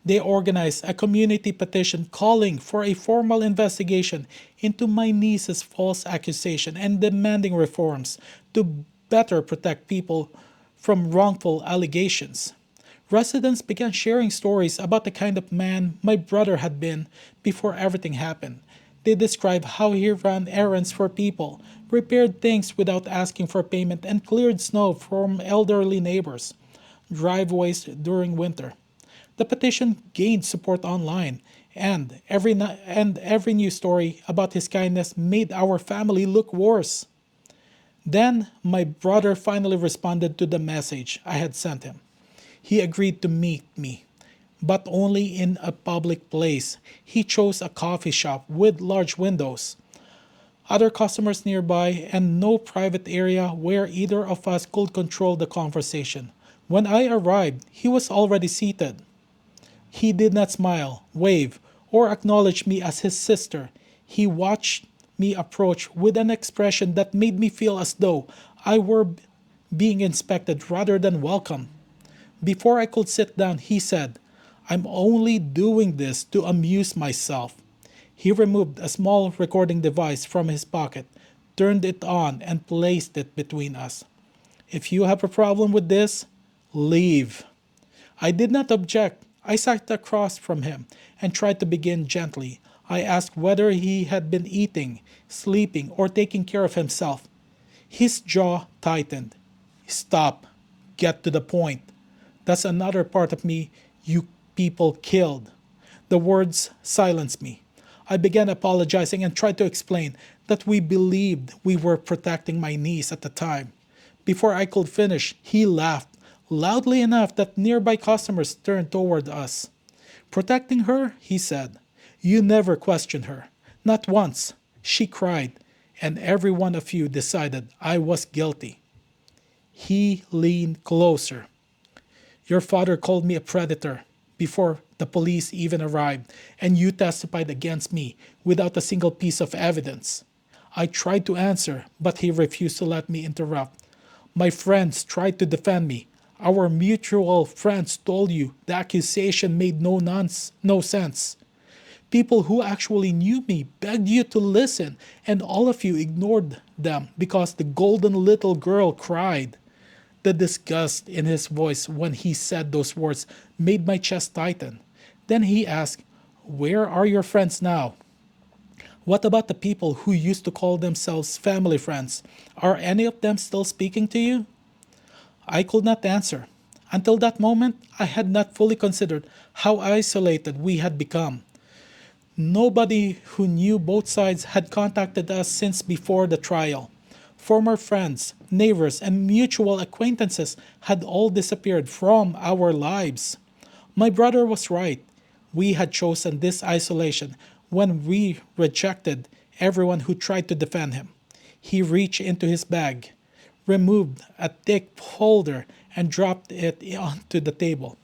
They organized a community petition calling for a formal investigation into my niece's false accusation and demanding reforms to better protect people from wrongful allegations. Residents began sharing stories about the kind of man my brother had been before everything happened. They described how he ran errands for people, repaired things without asking for payment, and cleared snow from elderly neighbors' driveways during winter. The petition gained support online, and every news story about his kindness made our family look worse. Then my brother finally responded to the message I had sent him. He agreed to meet me, but only in a public place. He chose a coffee shop with large windows, other customers nearby, and no private area where either of us could control the conversation. When I arrived, he was already seated. He did not smile, wave, or acknowledge me as his sister. He watched me approach with an expression that made me feel as though I were being inspected rather than welcome. Before I could sit down, he said, "I'm only doing this to amuse myself." He removed a small recording device from his pocket, turned it on, and placed it between us. "If you have a problem with this, leave." I did not object. I sat across from him and tried to begin gently. I asked whether he had been eating, sleeping, or taking care of himself. His jaw tightened. "Stop. Get to the point. That's another part of me you people killed." The words silenced me. I began apologizing and tried to explain that we believed we were protecting my niece at the time. Before I could finish, he laughed, loudly enough that nearby customers turned toward us. "Protecting her?" he said. "You never questioned her. Not once." She cried, and every one of you decided I was guilty. He leaned closer. "Your father called me a predator before the police even arrived, and you testified against me without a single piece of evidence." I tried to answer, but he refused to let me interrupt. "My friends tried to defend me. Our mutual friends told you the accusation made no sense. People who actually knew me begged you to listen, and all of you ignored them because the golden little girl cried." The disgust in his voice when he said those words made my chest tighten. Then he asked, "Where are your friends now? What about the people who used to call themselves family friends? Are any of them still speaking to you?" I could not answer. Until that moment, I had not fully considered how isolated we had become. Nobody who knew both sides had contacted us since before the trial. Former friends, neighbors, and mutual acquaintances had all disappeared from our lives. My brother was right. We had chosen this isolation when we rejected everyone who tried to defend him. He reached into his bag, removed a thick folder, and dropped it onto the table.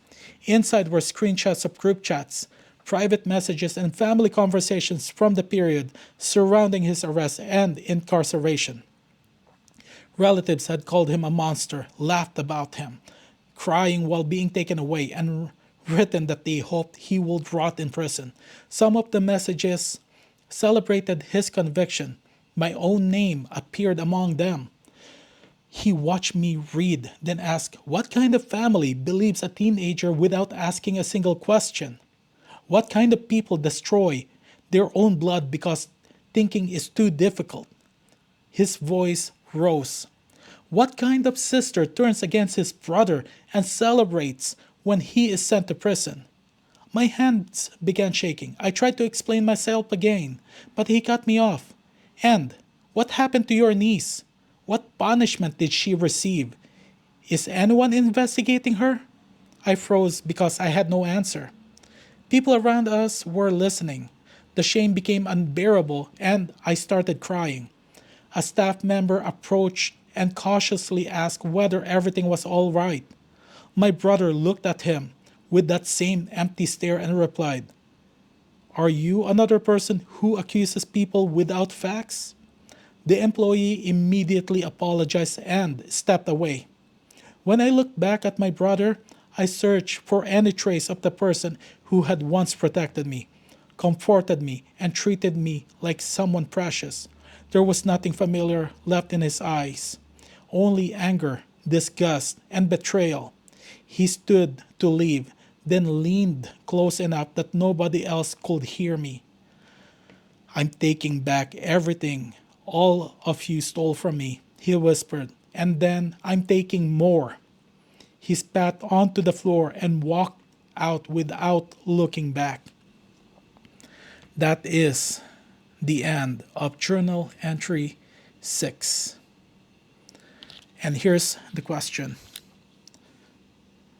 Inside were screenshots of group chats, private messages, and family conversations from the period surrounding his arrest and incarceration. Relatives had called him a monster, laughed about him, crying while being taken away, and written that they hoped he would rot in prison. Some of the messages celebrated his conviction. My own name appeared among them. He watched me read, then asked, "What kind of family believes a teenager without asking a single question?" What kind of people destroy their own blood because thinking is too difficult? His voice rose. What kind of sister turns against his brother and celebrates when he is sent to prison? My hands began shaking. I tried to explain myself again, but he cut me off. And what happened to your niece? What punishment did she receive? Is anyone investigating her? I froze because I had no answer. People around us were listening. The shame became unbearable and I started crying. A staff member approached and cautiously asked whether everything was all right. My brother looked at him with that same empty stare and replied, "Are you another person who accuses people without facts?" The employee immediately apologized and stepped away. When I looked back at my brother, I searched for any trace of the person who had once protected me, comforted me, and treated me like someone precious. There was nothing familiar left in his eyes, only anger, disgust, and betrayal. He stood to leave, then leaned close enough that nobody else could hear me. "I'm taking back everything all of you stole from me," he whispered, "and then I'm taking more." He spat onto the floor and walked out without looking back. That is the end of Journal Entry 6. And here's the question.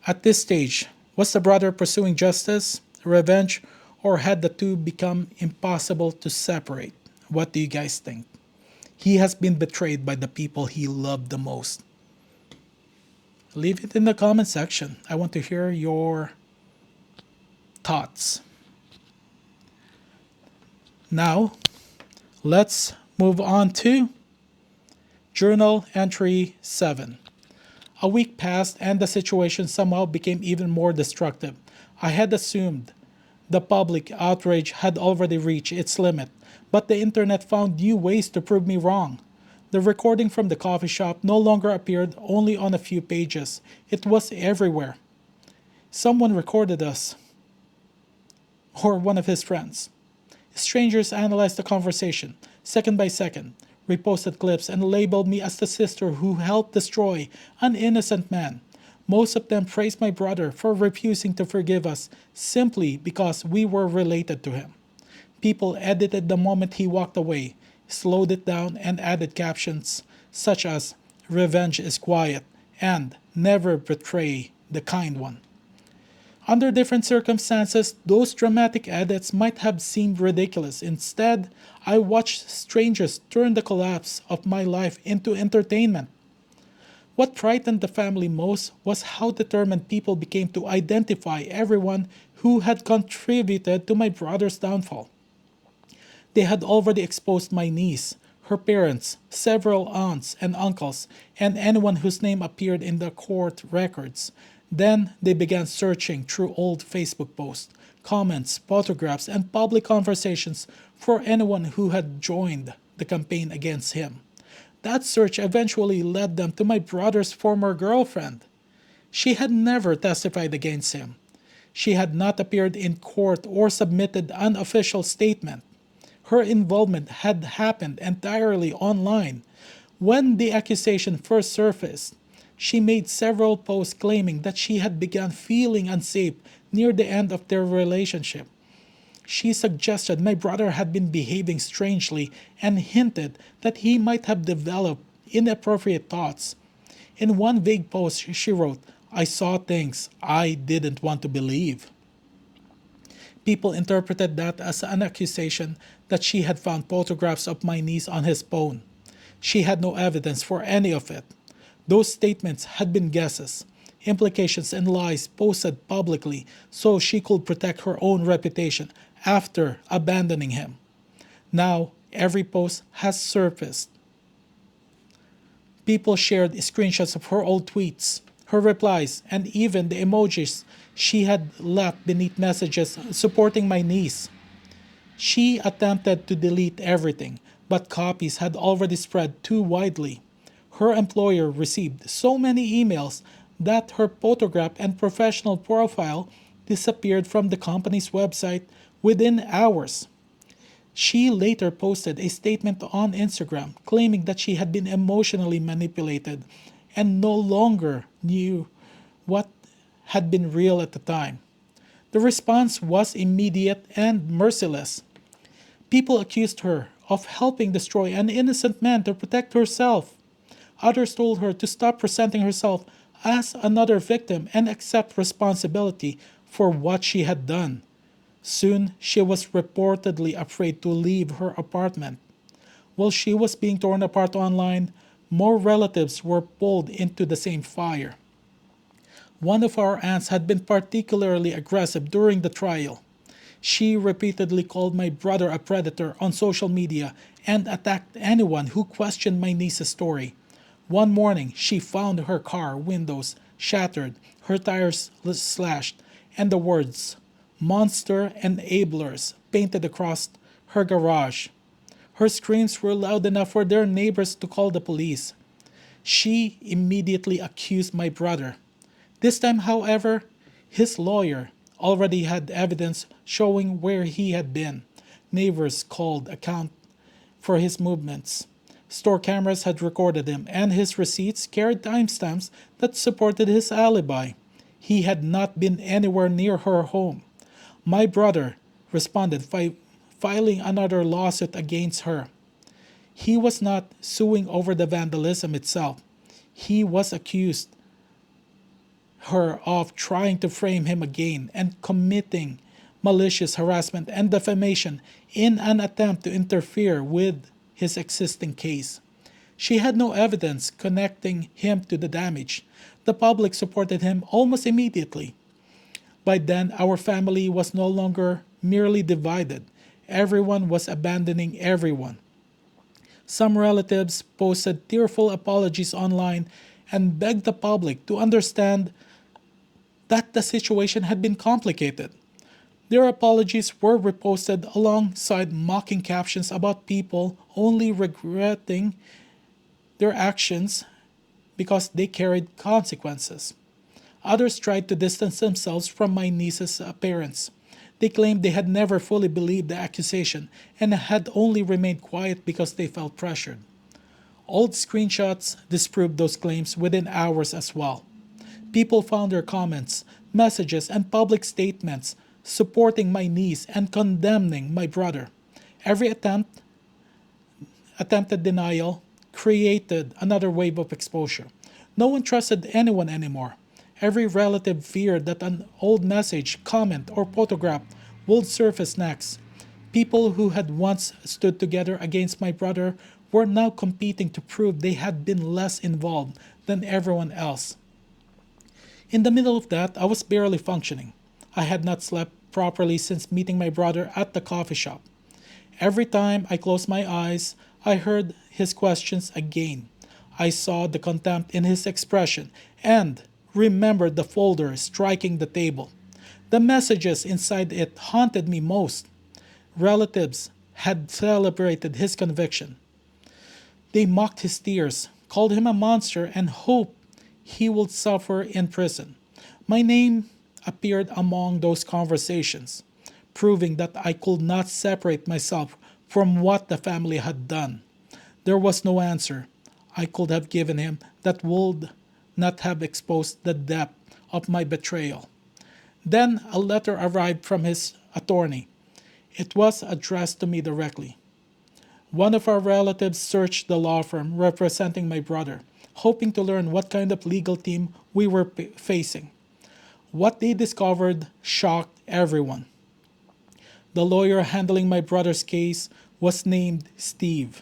At this stage, was the brother pursuing justice, revenge, or had the two become impossible to separate? What do you guys think? He has been betrayed by the people he loved the most. Leave it in the comment section. I want to hear your thoughts. Now, let's move on to Journal Entry 7. A week passed and the situation somehow became even more destructive. I had assumed the public outrage had already reached its limit, but the internet found new ways to prove me wrong. The recording from the coffee shop no longer appeared only on a few pages. It was everywhere. Someone recorded us, or one of his friends. Strangers analyzed the conversation, second by second, reposted clips, and labeled me as the sister who helped destroy an innocent man. Most of them praised my brother for refusing to forgive us simply because we were related to him. People edited the moment he walked away, slowed it down, and added captions such as "Revenge is quiet" and "Never betray the kind one." Under different circumstances, those dramatic edits might have seemed ridiculous. Instead, I watched strangers turn the collapse of my life into entertainment. What frightened the family most was how determined people became to identify everyone who had contributed to my brother's downfall. They had already exposed my niece, her parents, several aunts and uncles, and anyone whose name appeared in the court records. Then they began searching through old Facebook posts, comments, photographs, and public conversations for anyone who had joined the campaign against him. That search eventually led them to my brother's former girlfriend. She had never testified against him. She had not appeared in court or submitted an official statement. Her involvement had happened entirely online. When the accusation first surfaced, she made several posts claiming that she had begun feeling unsafe near the end of their relationship. She suggested my brother had been behaving strangely and hinted that he might have developed inappropriate thoughts. In one vague post, she wrote, "I saw things I didn't want to believe." People interpreted that as an accusation that she had found photographs of my niece on his phone. She had no evidence for any of it. Those statements had been guesses, implications, and lies posted publicly so she could protect her own reputation after abandoning him. Now, every post has surfaced. People shared screenshots of her old tweets, her replies, and even the emojis she had left beneath messages supporting my niece. She attempted to delete everything, but copies had already spread too widely. Her employer received so many emails that her photograph and professional profile disappeared from the company's website within hours. She later posted a statement on Instagram claiming that she had been emotionally manipulated and no longer knew what had been real at the time. The response was immediate and merciless. People accused her of helping destroy an innocent man to protect herself. Others told her to stop presenting herself as another victim and accept responsibility for what she had done. Soon, she was reportedly afraid to leave her apartment. While she was being torn apart online, more relatives were pulled into the same fire. One of our aunts had been particularly aggressive during the trial. She repeatedly called my brother a predator on social media and attacked anyone who questioned my niece's story. One morning, she found her car windows shattered, her tires slashed, and the words, "Monster Enablers," painted across her garage. Her screams were loud enough for their neighbors to call the police. She immediately accused my brother. This time, however, his lawyer already had evidence showing where he had been. Neighbors called account for his movements. Store cameras had recorded him, and his receipts carried timestamps that supported his alibi. He had not been anywhere near her home. My brother responded by filing another lawsuit against her. He was not suing over the vandalism itself. He was accused her of trying to frame him again and committing malicious harassment and defamation in an attempt to interfere with his existing case. She had no evidence connecting him to the damage. The public supported him almost immediately. By then, our family was no longer merely divided. Everyone was abandoning everyone. Some relatives posted tearful apologies online and begged the public to understand that the situation had been complicated. Their apologies were reposted alongside mocking captions about people only regretting their actions because they carried consequences. Others tried to distance themselves from my niece's appearance. They claimed they had never fully believed the accusation and had only remained quiet because they felt pressured. Old screenshots disproved those claims within hours as well. People found their comments, messages, and public statements supporting my niece and condemning my brother. Every attempted denial created another wave of exposure. No one trusted anyone anymore. Every relative feared that an old message, comment, or photograph would surface next. People who had once stood together against my brother were now competing to prove they had been less involved than everyone else. In the middle of that, I was barely functioning. I had not slept properly since meeting my brother at the coffee shop. Every time I closed my eyes, I heard his questions again. I saw the contempt in his expression and remembered the folder striking the table. The messages inside it haunted me most. Relatives had celebrated his conviction. They mocked his tears, called him a monster, and hoped he would suffer in prison. My name appeared among those conversations, proving that I could not separate myself from what the family had done. There was no answer I could have given him that would not have exposed the depth of my betrayal. Then a letter arrived from his attorney. It was addressed to me directly. One of our relatives searched the law firm representing my brother, hoping to learn what kind of legal team we were facing. What they discovered shocked everyone. The lawyer handling my brother's case was named Steve,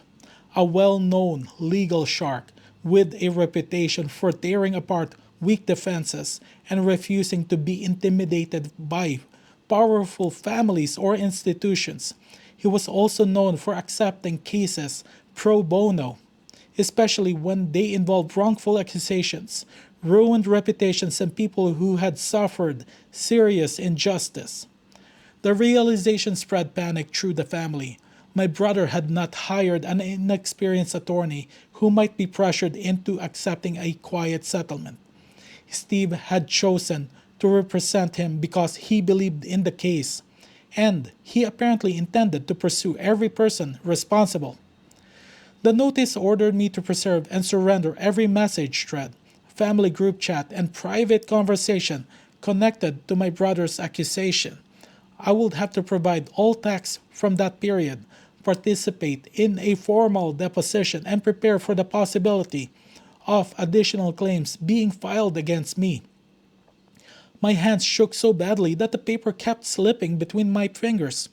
a well-known legal shark with a reputation for tearing apart weak defenses and refusing to be intimidated by powerful families or institutions. He was also known for accepting cases pro bono, especially when they involved wrongful accusations, ruined reputations, and people who had suffered serious injustice. The realization spread panic through the family. My brother had not hired an inexperienced attorney who might be pressured into accepting a quiet settlement. Steve had chosen to represent him because he believed in the case, and he apparently intended to pursue every person responsible. The notice ordered me to preserve and surrender every message thread, family group chat, and private conversation connected to my brother's accusation. I would have to provide all texts from that period, participate in a formal deposition, and prepare for the possibility of additional claims being filed against me. My hands shook so badly that the paper kept slipping between my fingers.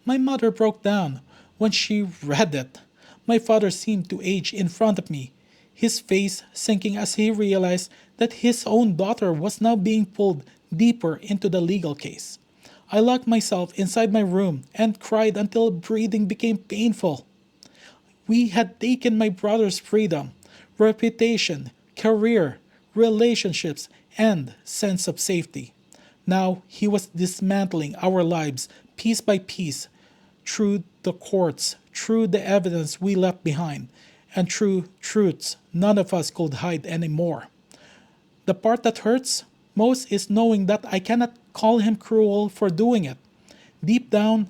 My mother broke down when she read it. My father seemed to age in front of me, his face sinking as he realized that his own daughter was now being pulled deeper into the legal case. I locked myself inside my room and cried until breathing became painful. We had taken my brother's freedom, reputation, career, relationships, and sense of safety. Now he was dismantling our lives piece by piece through the courts, through the evidence we left behind, and through truths none of us could hide anymore. The part that hurts most is knowing that I cannot call him cruel for doing it. Deep down,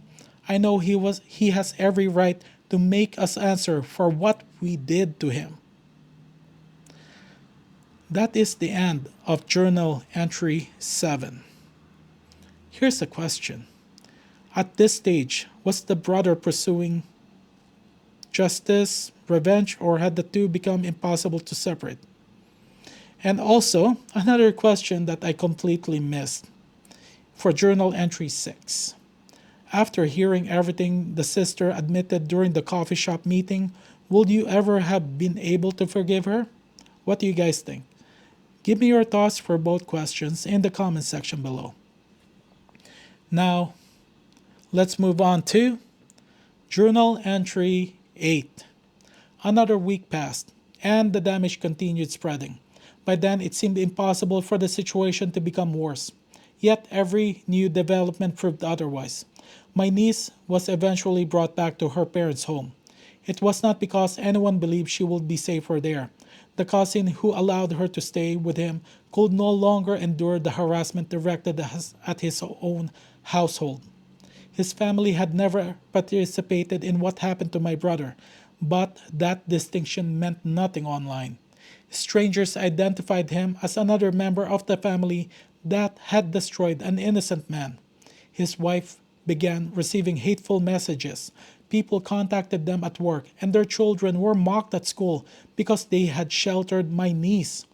I know he has every right to make us answer for what we did to him. That is the end of journal entry 7. Here's a question. At this stage, was the brother pursuing justice, revenge, or had the two become impossible to separate? And also, another question that I completely missed for journal entry 6. After hearing everything the sister admitted during the coffee shop meeting, would you ever have been able to forgive her? What do you guys think? Give me your thoughts for both questions in the comment section below. Now, let's move on to journal entry 8. Another week passed, and the damage continued spreading. By then, it seemed impossible for the situation to become worse. Yet every new development proved otherwise. My niece was eventually brought back to her parents' home. It was not because anyone believed she would be safer there. The cousin who allowed her to stay with him could no longer endure the harassment directed at his own household. His family had never participated in what happened to my brother, but that distinction meant nothing online. Strangers identified him as another member of the family that had destroyed an innocent man. His wife began receiving hateful messages. People contacted them at work, and their children were mocked at school because they had sheltered my niece.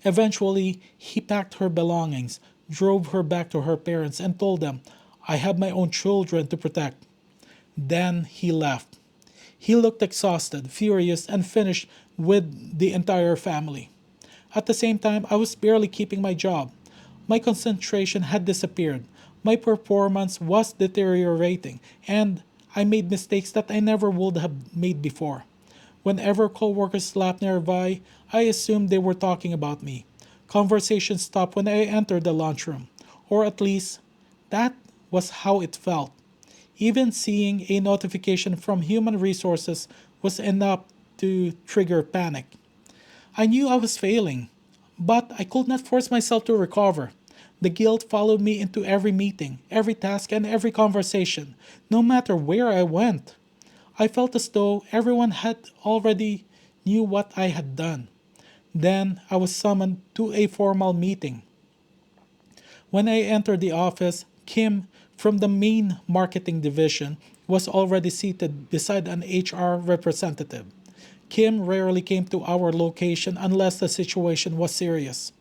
Eventually, he packed her belongings, drove her back to her parents, and told them, "I have my own children to protect." Then he left. He looked exhausted, furious, and finished with the entire family. At the same time, I was barely keeping my job. My concentration had disappeared. My performance was deteriorating, and I made mistakes that I never would have made before. Whenever coworkers slapped nearby, I assumed they were talking about me. Conversation stopped when I entered the lunchroom, or at least that was how it felt. Even seeing a notification from Human Resources was enough to trigger panic. I knew I was failing, but I could not force myself to recover. The guilt followed me into every meeting, every task, and every conversation, no matter where I went. I felt as though everyone had already knew what I had done. Then I was summoned to a formal meeting. When I entered the office, Kim from the main marketing division was already seated beside an HR representative. Kim rarely came to our location unless the situation was serious.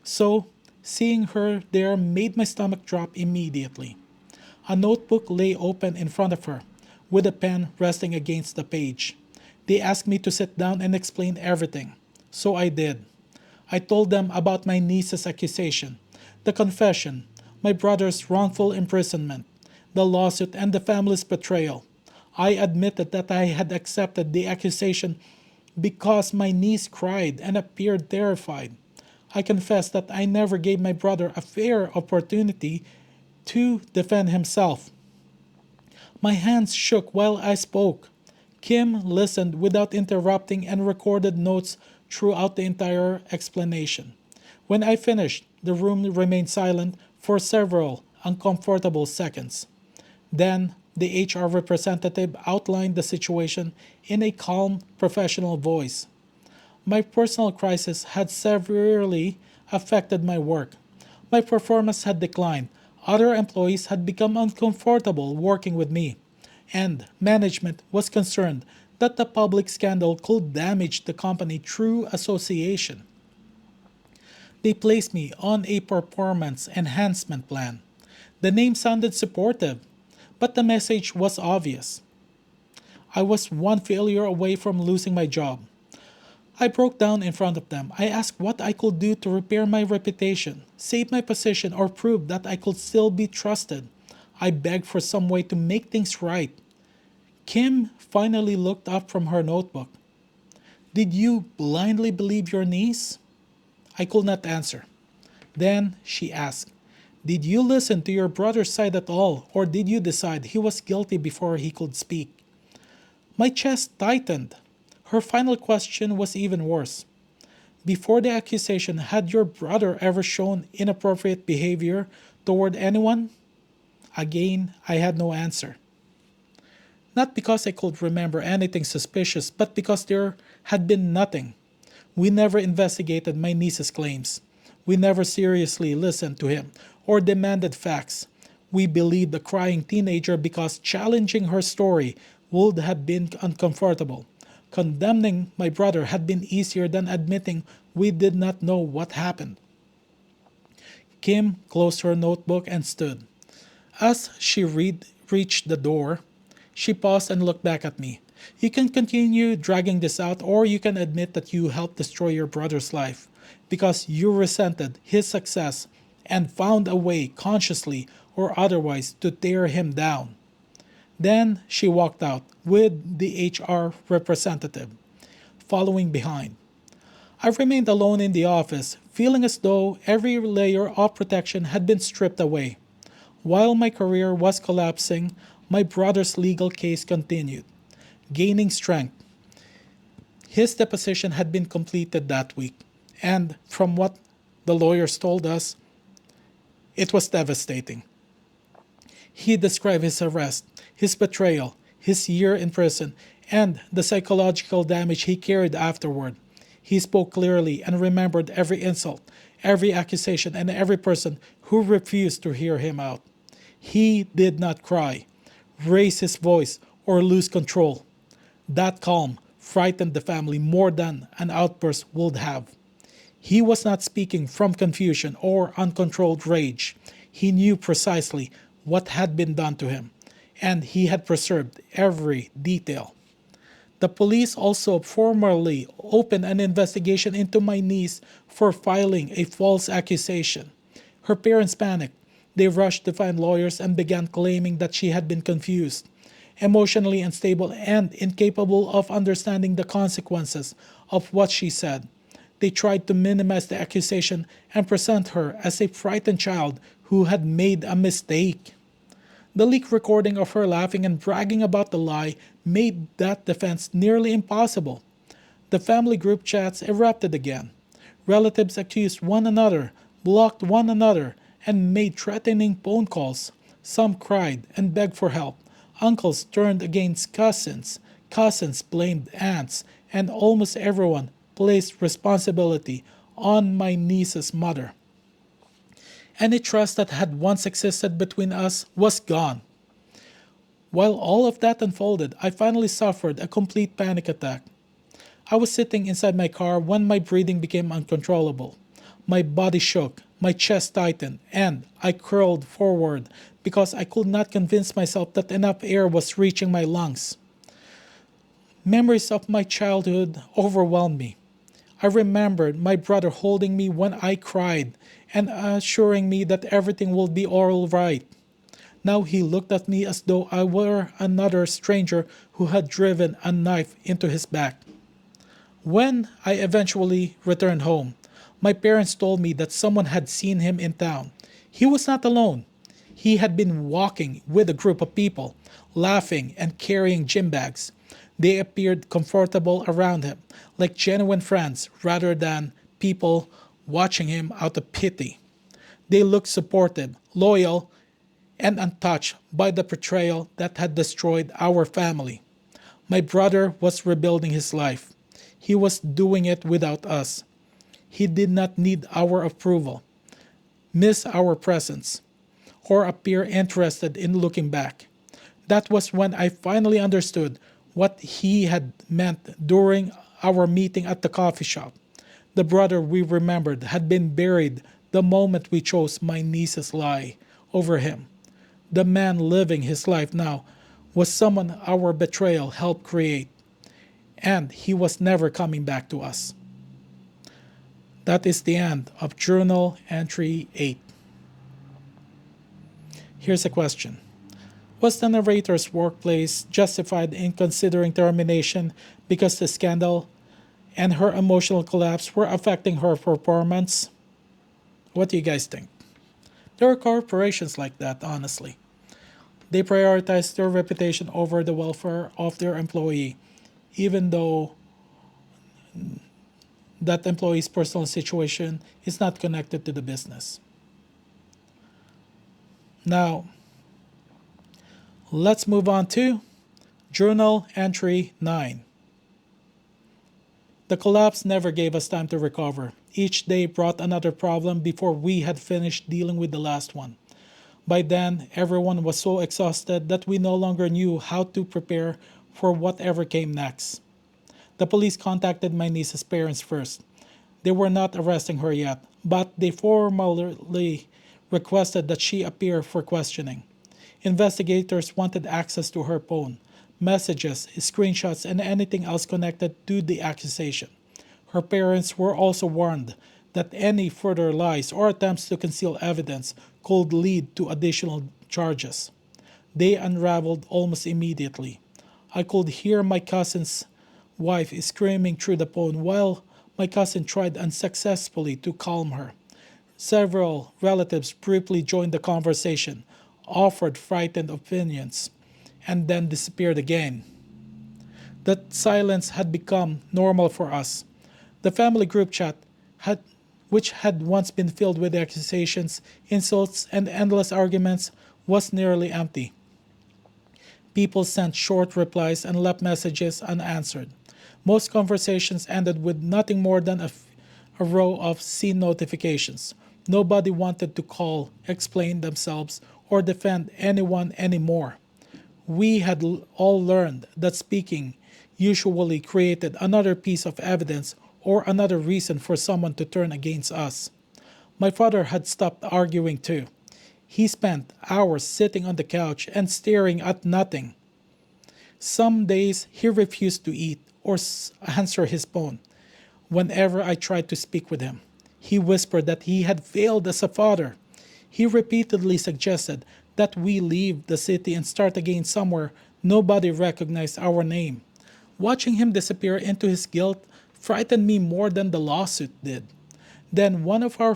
So, seeing her there made my stomach drop immediately. A notebook lay open in front of her, with a pen resting against the page. They asked me to sit down and explain everything. So I did. I told them about my niece's accusation, the confession, my brother's wrongful imprisonment, the lawsuit, and the family's betrayal. I admitted that I had accepted the accusation because my niece cried and appeared terrified. I confessed that I never gave my brother a fair opportunity to defend himself. My hands shook while I spoke. Kim listened without interrupting and recorded notes throughout the entire explanation. When I finished, the room remained silent for several uncomfortable seconds. Then, the HR representative outlined the situation in a calm, professional voice. My personal crisis had severely affected my work. My performance had declined. Other employees had become uncomfortable working with me, and management was concerned that the public scandal could damage the company through association. They placed me on a performance enhancement plan. The name sounded supportive, but the message was obvious. I was one failure away from losing my job. I broke down in front of them. I asked what I could do to repair my reputation, save my position, or prove that I could still be trusted. I begged for some way to make things right. Kim finally looked up from her notebook. Did you blindly believe your niece? I could not answer. Then she asked, did you listen to your brother's side at all, or did you decide he was guilty before he could speak? My chest tightened. Her final question was even worse. Before the accusation, had your brother ever shown inappropriate behavior toward anyone? Again, I had no answer. Not because I could remember anything suspicious, but because there had been nothing. We never investigated my niece's claims. We never seriously listened to him or demanded facts. We believed the crying teenager because challenging her story would have been uncomfortable. Condemning my brother had been easier than admitting we did not know what happened. Kim closed her notebook and stood. As she reached the door, she paused and looked back at me. You can continue dragging this out, or you can admit that you helped destroy your brother's life because you resented his success and found a way, consciously or otherwise, to tear him down. Then she walked out with the HR representative following behind. I remained alone in the office, feeling as though every layer of protection had been stripped away. While my career was collapsing, my brother's legal case continued, gaining strength. His deposition had been completed that week, and from what the lawyers told us, it was devastating. He described his arrest, his betrayal, his year in prison, and the psychological damage he carried afterward. He spoke clearly and remembered every insult, every accusation, and every person who refused to hear him out. He did not cry, raise his voice, or lose control. That calm frightened the family more than an outburst would have. He was not speaking from confusion or uncontrolled rage. He knew precisely what had been done to him, and he had preserved every detail. The police also formally opened an investigation into my niece for filing a false accusation. Her parents panicked. They rushed to find lawyers and began claiming that she had been confused, emotionally unstable, and incapable of understanding the consequences of what she said. They tried to minimize the accusation and present her as a frightened child who had made a mistake. The leaked recording of her laughing and bragging about the lie made that defense nearly impossible. The family group chats erupted again. Relatives accused one another, blocked one another, and made threatening phone calls. Some cried and begged for help. Uncles turned against cousins. Cousins blamed aunts, and almost everyone placed responsibility on my niece's mother. Any trust that had once existed between us was gone. While all of that unfolded, I finally suffered a complete panic attack. I was sitting inside my car when my breathing became uncontrollable. My body shook, my chest tightened, and I curled forward because I could not convince myself that enough air was reaching my lungs. Memories of my childhood overwhelmed me. I remembered my brother holding me when I cried and assuring me that everything would be all right. Now he looked at me as though I were another stranger who had driven a knife into his back. When I eventually returned home, my parents told me that someone had seen him in town. He was not alone. He had been walking with a group of people, laughing and carrying gym bags. They appeared comfortable around him, like genuine friends rather than people watching him out of pity. They looked supportive, loyal, and untouched by the betrayal that had destroyed our family. My brother was rebuilding his life. He was doing it without us. He did not need our approval, miss our presence, or appear interested in looking back. That was when I finally understood what he had meant during our meeting at the coffee shop. The brother we remembered had been buried the moment we chose my niece's lie over him. The man living his life now was someone our betrayal helped create, and he was never coming back to us. That is the end of Journal Entry 8. Here's a question. Was the narrator's workplace justified in considering termination because the scandal and her emotional collapse were affecting her performance? What do you guys think? There are corporations like that, honestly. They prioritize their reputation over the welfare of their employee, even though that employee's personal situation is not connected to the business. Now, let's move on to Journal Entry 9. The collapse never gave us time to recover. Each day brought another problem before we had finished dealing with the last one. By then, everyone was so exhausted that we no longer knew how to prepare for whatever came next. The police contacted my niece's parents first. They were not arresting her yet, but they formally requested that she appear for questioning. Investigators wanted access to her phone, messages, screenshots, and anything else connected to the accusation. Her parents were also warned that any further lies or attempts to conceal evidence could lead to additional charges. They unraveled almost immediately. I could hear my cousin's wife screaming through the phone while my cousin tried unsuccessfully to calm her. Several relatives briefly joined the conversation, offered frightened opinions, and then disappeared again. That silence had become normal for us. The family group chat, which had once been filled with accusations, insults, and endless arguments, was nearly empty. People sent short replies and left messages unanswered. Most conversations ended with nothing more than a row of seen notifications. Nobody wanted to call, explain themselves, or defend anyone anymore. We had all learned that speaking usually created another piece of evidence or another reason for someone to turn against us. My father had stopped arguing too. He spent hours sitting on the couch and staring at nothing. Some days he refused to eat or answer his phone. Whenever I tried to speak with him, he whispered that he had failed as a father. He repeatedly suggested that we leave the city and start again somewhere nobody recognized our name. Watching him disappear into his guilt frightened me more than the lawsuit did. Then one of our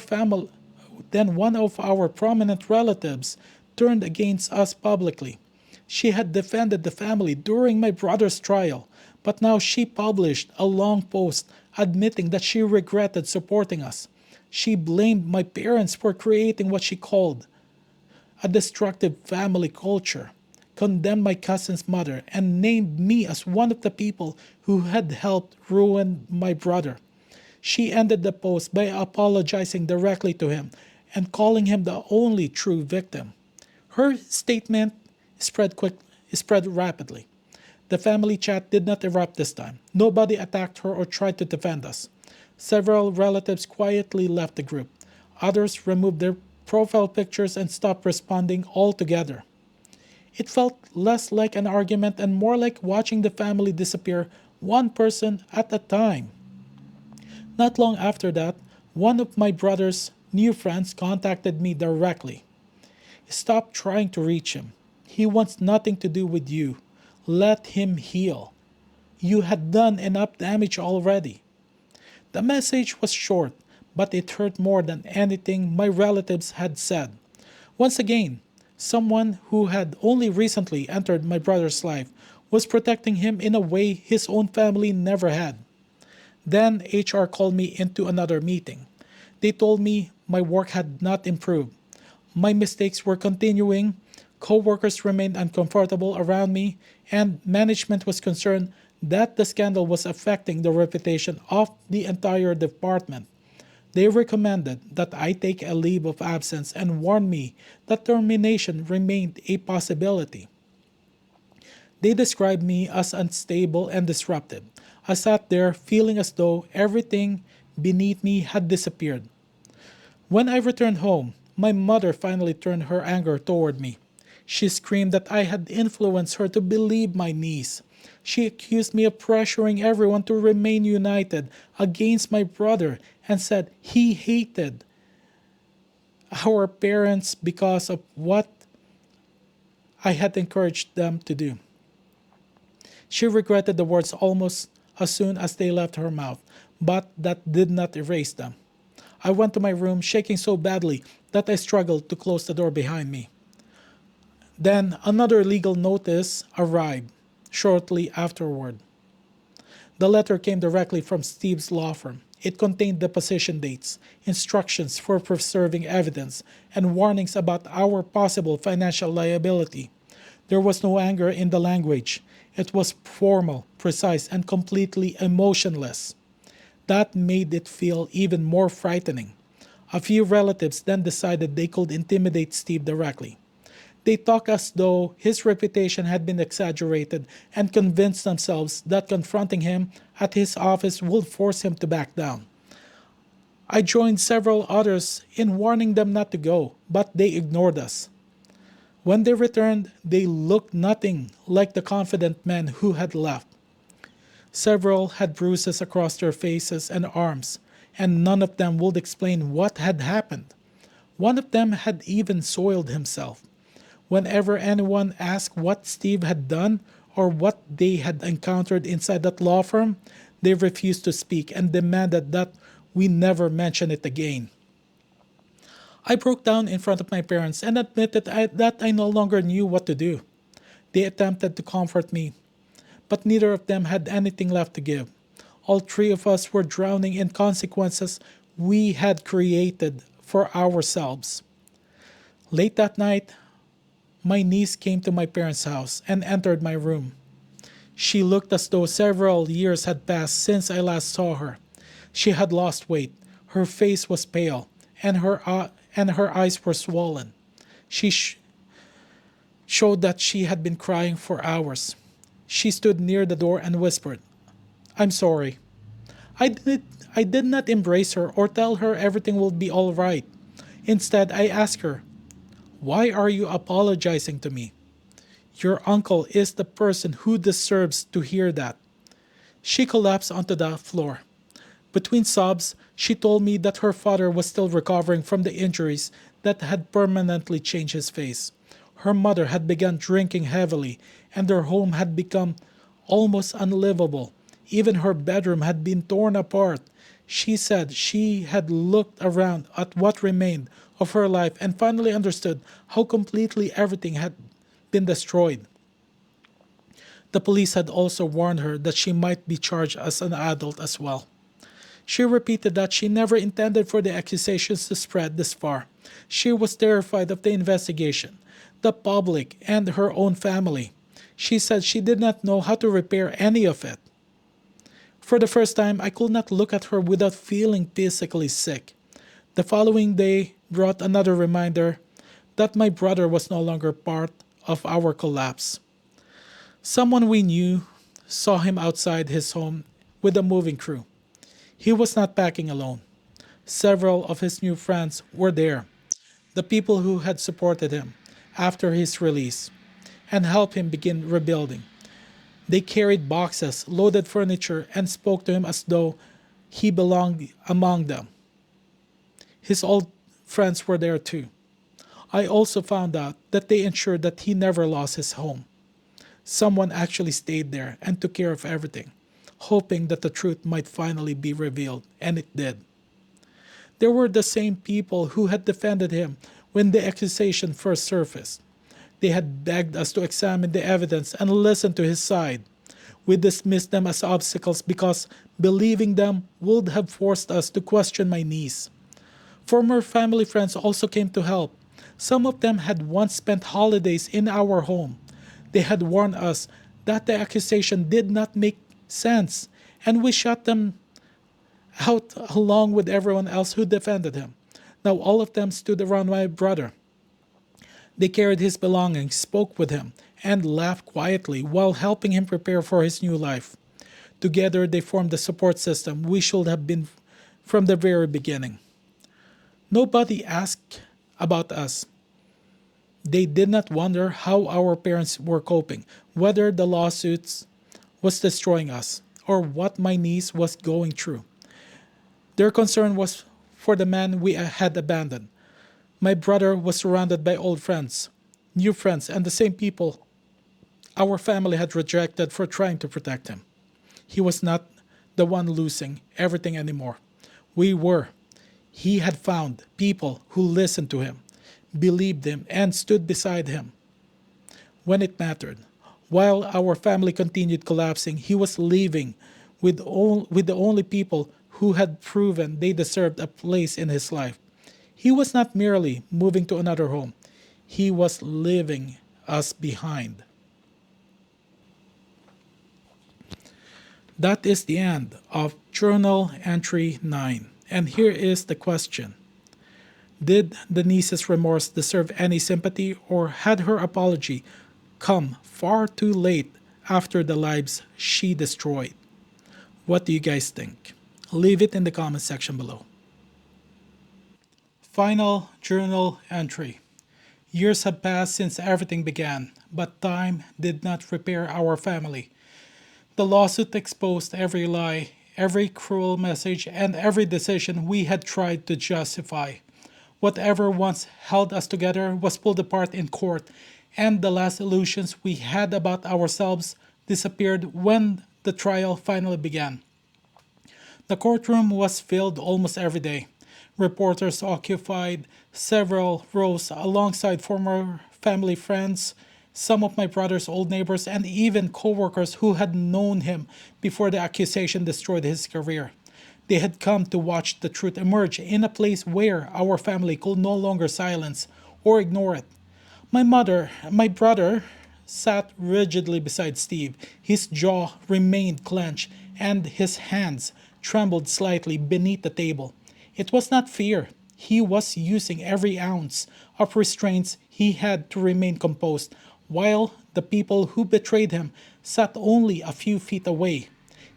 prominent relatives turned against us publicly. She had defended the family during my brother's trial, but now she published a long post admitting that she regretted supporting us. She blamed my parents for creating what she called a destructive family culture, condemned my cousin's mother, and named me as one of the people who had helped ruin my brother. She ended the post by apologizing directly to him and calling him the only true victim. Her statement spread rapidly. The family chat did not erupt this time. Nobody attacked her or tried to defend us. Several relatives quietly left the group. Others removed their profile pictures and stopped responding altogether. It felt less like an argument and more like watching the family disappear one person at a time. Not long after that, one of my brother's new friends contacted me directly. Stop trying to reach him. He wants nothing to do with you. Let him heal. You had done enough damage already. The message was short, but it hurt more than anything my relatives had said. Once again, someone who had only recently entered my brother's life was protecting him in a way his own family never had. Then HR called me into another meeting. They told me my work had not improved. My mistakes were continuing, coworkers remained uncomfortable around me, and management was concerned that the scandal was affecting the reputation of the entire department. They recommended that I take a leave of absence and warned me that termination remained a possibility. They described me as unstable and disruptive. I sat there feeling as though everything beneath me had disappeared. When I returned home, my mother finally turned her anger toward me. She screamed that I had influenced her to believe my niece. She accused me of pressuring everyone to remain united against my brother and said he hated our parents because of what I had encouraged them to do. She regretted the words almost as soon as they left her mouth, but that did not erase them. I went to my room shaking so badly that I struggled to close the door behind me. Then another legal notice arrived shortly afterward. The letter came directly from Steve's law firm. It contained deposition dates, instructions for preserving evidence, and warnings about our possible financial liability. There was no anger in the language. It was formal, precise, and completely emotionless. That made it feel even more frightening. A few relatives then decided they could intimidate Steve directly. They talked as though his reputation had been exaggerated and convinced themselves that confronting him at his office would force him to back down. I joined several others in warning them not to go, but they ignored us. When they returned, they looked nothing like the confident men who had left. Several had bruises across their faces and arms, and none of them would explain what had happened. One of them had even soiled himself. Whenever anyone asked what Steve had done or what they had encountered inside that law firm, they refused to speak and demanded that we never mention it again. I broke down in front of my parents and admitted that I no longer knew what to do. They attempted to comfort me, but neither of them had anything left to give. All three of us were drowning in consequences we had created for ourselves. Late that night, my niece came to my parents' house and entered my room. She looked as though several years had passed since I last saw her. She had lost weight, her face was pale, and her eyes were swollen. She showed that she had been crying for hours. She stood near the door and whispered, "I'm sorry." I did not embrace her or tell her everything will be all right. Instead, I asked her, "Why are you apologizing to me? Your uncle is the person who deserves to hear that." She collapsed onto the floor. Between sobs, she told me that her father was still recovering from the injuries that had permanently changed his face. Her mother had begun drinking heavily, and their home had become almost unlivable. Even her bedroom had been torn apart. She said she had looked around at what remained of her life and finally understood how completely everything had been destroyed. The police had also warned her that she might be charged as an adult as well. She repeated that she never intended for the accusations to spread this far. She was terrified of the investigation, the public, and her own family. She said she did not know how to repair any of it. For the first time, I could not look at her without feeling physically sick. The following day brought another reminder that my brother was no longer part of our collapse. Someone we knew saw him outside his home with a moving crew. He was not packing alone. Several of his new friends were there, the people who had supported him after his release and helped him begin rebuilding. They carried boxes, loaded furniture, and spoke to him as though he belonged among them. His old friends were there too. I also found out that they ensured that he never lost his home. Someone actually stayed there and took care of everything, hoping that the truth might finally be revealed, and it did. There were the same people who had defended him when the accusation first surfaced. They had begged us to examine the evidence and listen to his side. We dismissed them as obstacles because believing them would have forced us to question my niece. Former family friends also came to help. Some of them had once spent holidays in our home. They had warned us that the accusation did not make sense, and we shut them out along with everyone else who defended him. Now all of them stood around my brother. They carried his belongings, spoke with him, and laughed quietly while helping him prepare for his new life. Together they formed the support system we should have been from the very beginning. Nobody asked about us. They did not wonder how our parents were coping, whether the lawsuits was destroying us, or what my niece was going through. Their concern was for the man we had abandoned. My brother was surrounded by old friends, new friends, and the same people our family had rejected for trying to protect him. He was not the one losing everything anymore. We were. He had found people who listened to him, believed him, and stood beside him when it mattered. While our family continued collapsing, he was leaving with the only people who had proven they deserved a place in his life. He was not merely moving to another home, he was leaving us behind. That is the end of Journal Entry 9. And here is the question. Did Denise's remorse deserve any sympathy, or had her apology come far too late after the lives she destroyed? What do you guys think? Leave it in the comment section below. Final journal entry. Years have passed since everything began, but time did not repair our family. The lawsuit exposed every lie, every cruel message, and every decision we had tried to justify. Whatever once held us together was pulled apart in court, and the last illusions we had about ourselves disappeared when the trial finally began. The courtroom was filled almost every day. Reporters occupied several rows alongside former family friends, some of my brother's old neighbors, and even co-workers who had known him before the accusation destroyed his career. They had come to watch the truth emerge in a place where our family could no longer silence or ignore it. My brother, sat rigidly beside Steve. His jaw remained clenched, and his hands trembled slightly beneath the table. It was not fear. He was using every ounce of restraints he had to remain composed, while the people who betrayed him sat only a few feet away.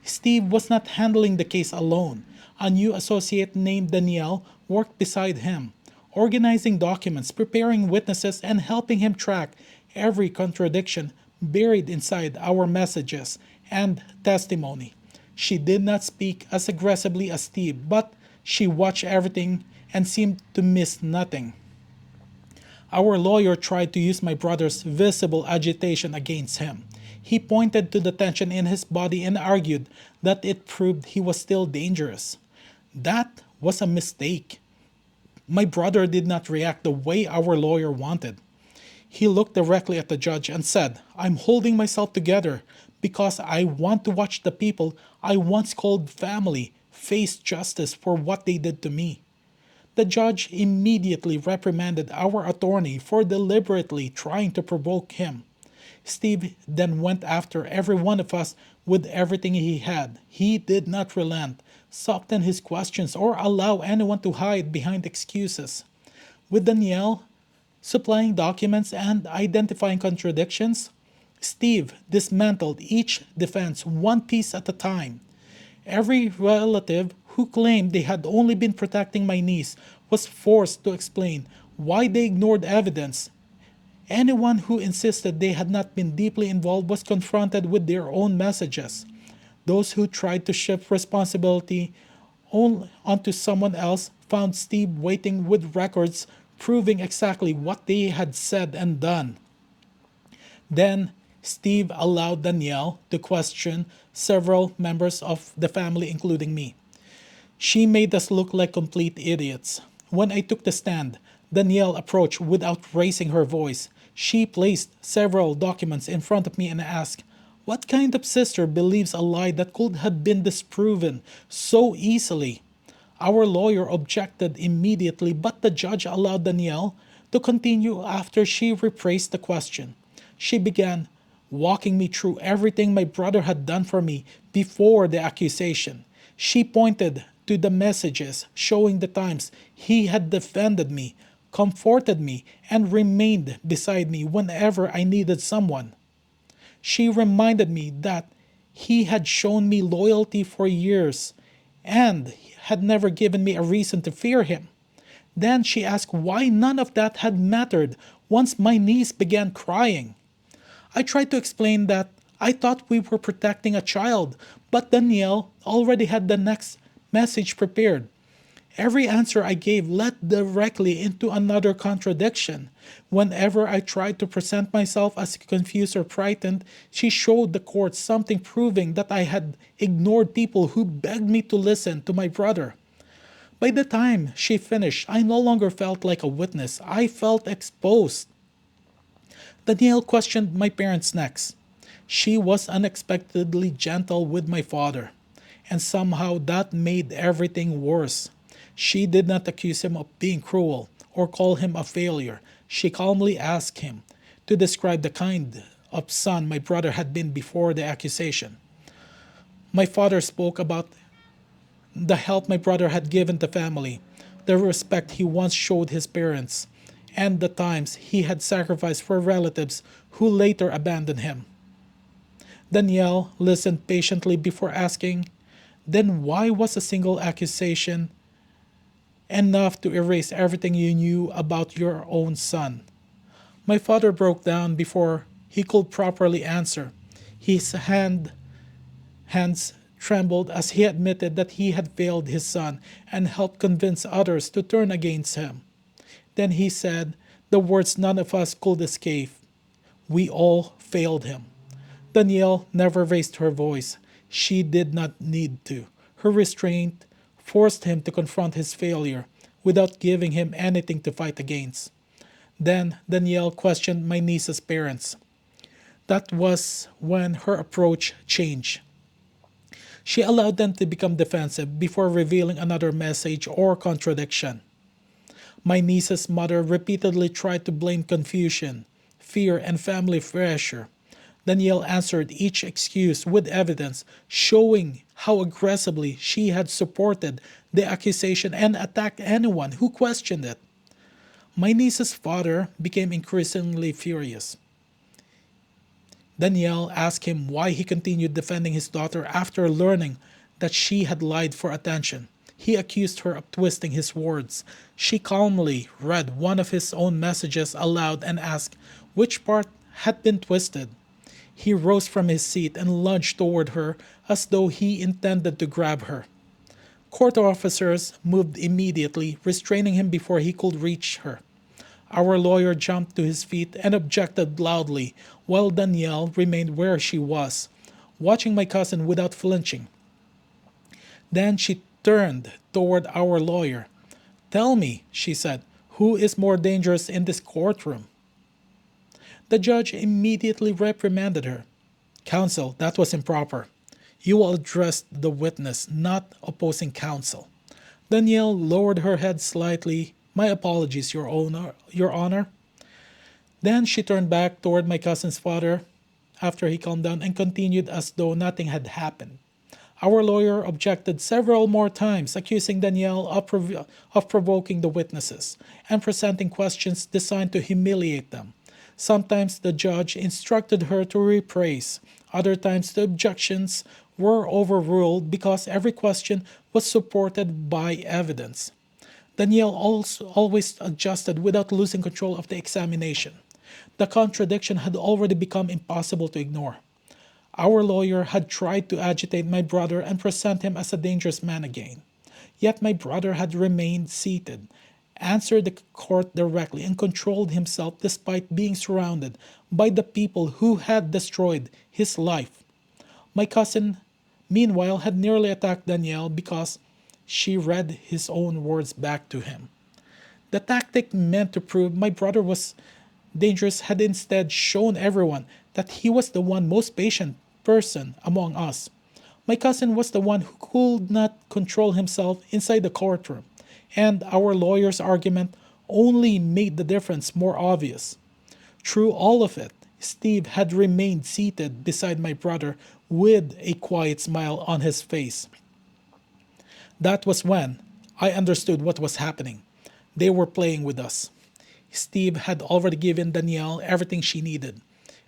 Steve was not handling the case alone. A new associate named Danielle worked beside him, organizing documents, preparing witnesses, and helping him track every contradiction buried inside our messages and testimony. She did not speak as aggressively as Steve, but she watched everything and seemed to miss nothing. Our lawyer tried to use my brother's visible agitation against him. He pointed to the tension in his body and argued that it proved he was still dangerous. That was a mistake. My brother did not react the way our lawyer wanted. He looked directly at the judge and said, "I'm holding myself together because I want to watch the people I once called family face justice for what they did to me." The judge immediately reprimanded our attorney for deliberately trying to provoke him. Steve then went after every one of us with everything he had. He did not relent, soften his questions, or allow anyone to hide behind excuses. With Danielle supplying documents and identifying contradictions, Steve dismantled each defense one piece at a time. Every relative who claimed they had only been protecting my niece was forced to explain why they ignored evidence. Anyone who insisted they had not been deeply involved was confronted with their own messages. Those who tried to shift responsibility onto someone else found Steve waiting with records proving exactly what they had said and done. Then, Steve allowed Danielle to question several members of the family, including me. She made us look like complete idiots. When I took the stand, Danielle approached without raising her voice. She placed several documents in front of me and asked, "What kind of sister believes a lie that could have been disproven so easily?" Our lawyer objected immediately, but the judge allowed Danielle to continue after she rephrased the question. She began walking me through everything my brother had done for me before the accusation. She pointed to the messages showing the times he had defended me, comforted me, and remained beside me whenever I needed someone. She reminded me that he had shown me loyalty for years and had never given me a reason to fear him. Then she asked why none of that had mattered once my niece began crying. I tried to explain that I thought we were protecting a child, but Danielle already had the next message prepared. Every answer I gave led directly into another contradiction. Whenever I tried to present myself as confused or frightened, she showed the court something proving that I had ignored people who begged me to listen to my brother. By the time she finished, I no longer felt like a witness. I felt exposed. Danielle questioned my parents next. She was unexpectedly gentle with my father, and somehow that made everything worse. She did not accuse him of being cruel or call him a failure. She calmly asked him to describe the kind of son my brother had been before the accusation. My father spoke about the help my brother had given the family, the respect he once showed his parents, and the times he had sacrificed for relatives who later abandoned him. Danielle listened patiently before asking, then why was a single accusation enough to erase everything you knew about your own son? My father broke down before he could properly answer. His hands trembled as he admitted that he had failed his son and helped convince others to turn against him. Then he said the words none of us could escape. We all failed him. Danielle never raised her voice. She did not need to. Her restraint forced him to confront his failure without giving him anything to fight against. Then Danielle questioned my niece's parents. That was when her approach changed. She allowed them to become defensive before revealing another message or contradiction. My niece's mother repeatedly tried to blame confusion, fear, and family pressure. Danielle answered each excuse with evidence showing how aggressively she had supported the accusation and attacked anyone who questioned it. My niece's father became increasingly furious. Danielle asked him why he continued defending his daughter after learning that she had lied for attention. He accused her of twisting his words. She calmly read one of his own messages aloud and asked which part had been twisted. He rose from his seat and lunged toward her as though he intended to grab her. Court officers moved immediately, restraining him before he could reach her. Our lawyer jumped to his feet and objected loudly, while Danielle remained where she was, watching my cousin without flinching. Then she turned toward our lawyer. Tell me, she said, who is more dangerous in this courtroom? The judge immediately reprimanded her. Counsel, that was improper. You will address the witness, not opposing counsel. Danielle lowered her head slightly. My apologies, Your Honor. Then she turned back toward my cousin's father after he calmed down and continued as though nothing had happened. Our lawyer objected several more times, accusing Danielle of provoking the witnesses and presenting questions designed to humiliate them. Sometimes the judge instructed her to rephrase. Other times the objections were overruled because every question was supported by evidence. Danielle also always adjusted without losing control of the examination. The contradiction had already become impossible to ignore. Our lawyer had tried to agitate my brother and present him as a dangerous man again. Yet my brother had remained seated, answered the court directly, and controlled himself despite being surrounded by the people who had destroyed his life. My cousin, meanwhile, had nearly attacked Danielle because she read his own words back to him. The tactic meant to prove my brother was dangerous had instead shown everyone that he was the one most patient person among us. My cousin was the one who could not control himself inside the courtroom, and our lawyer's argument only made the difference more obvious. Through all of it, Steve had remained seated beside my brother with a quiet smile on his face. That was when I understood what was happening. They were playing with us. Steve had already given Danielle everything she needed,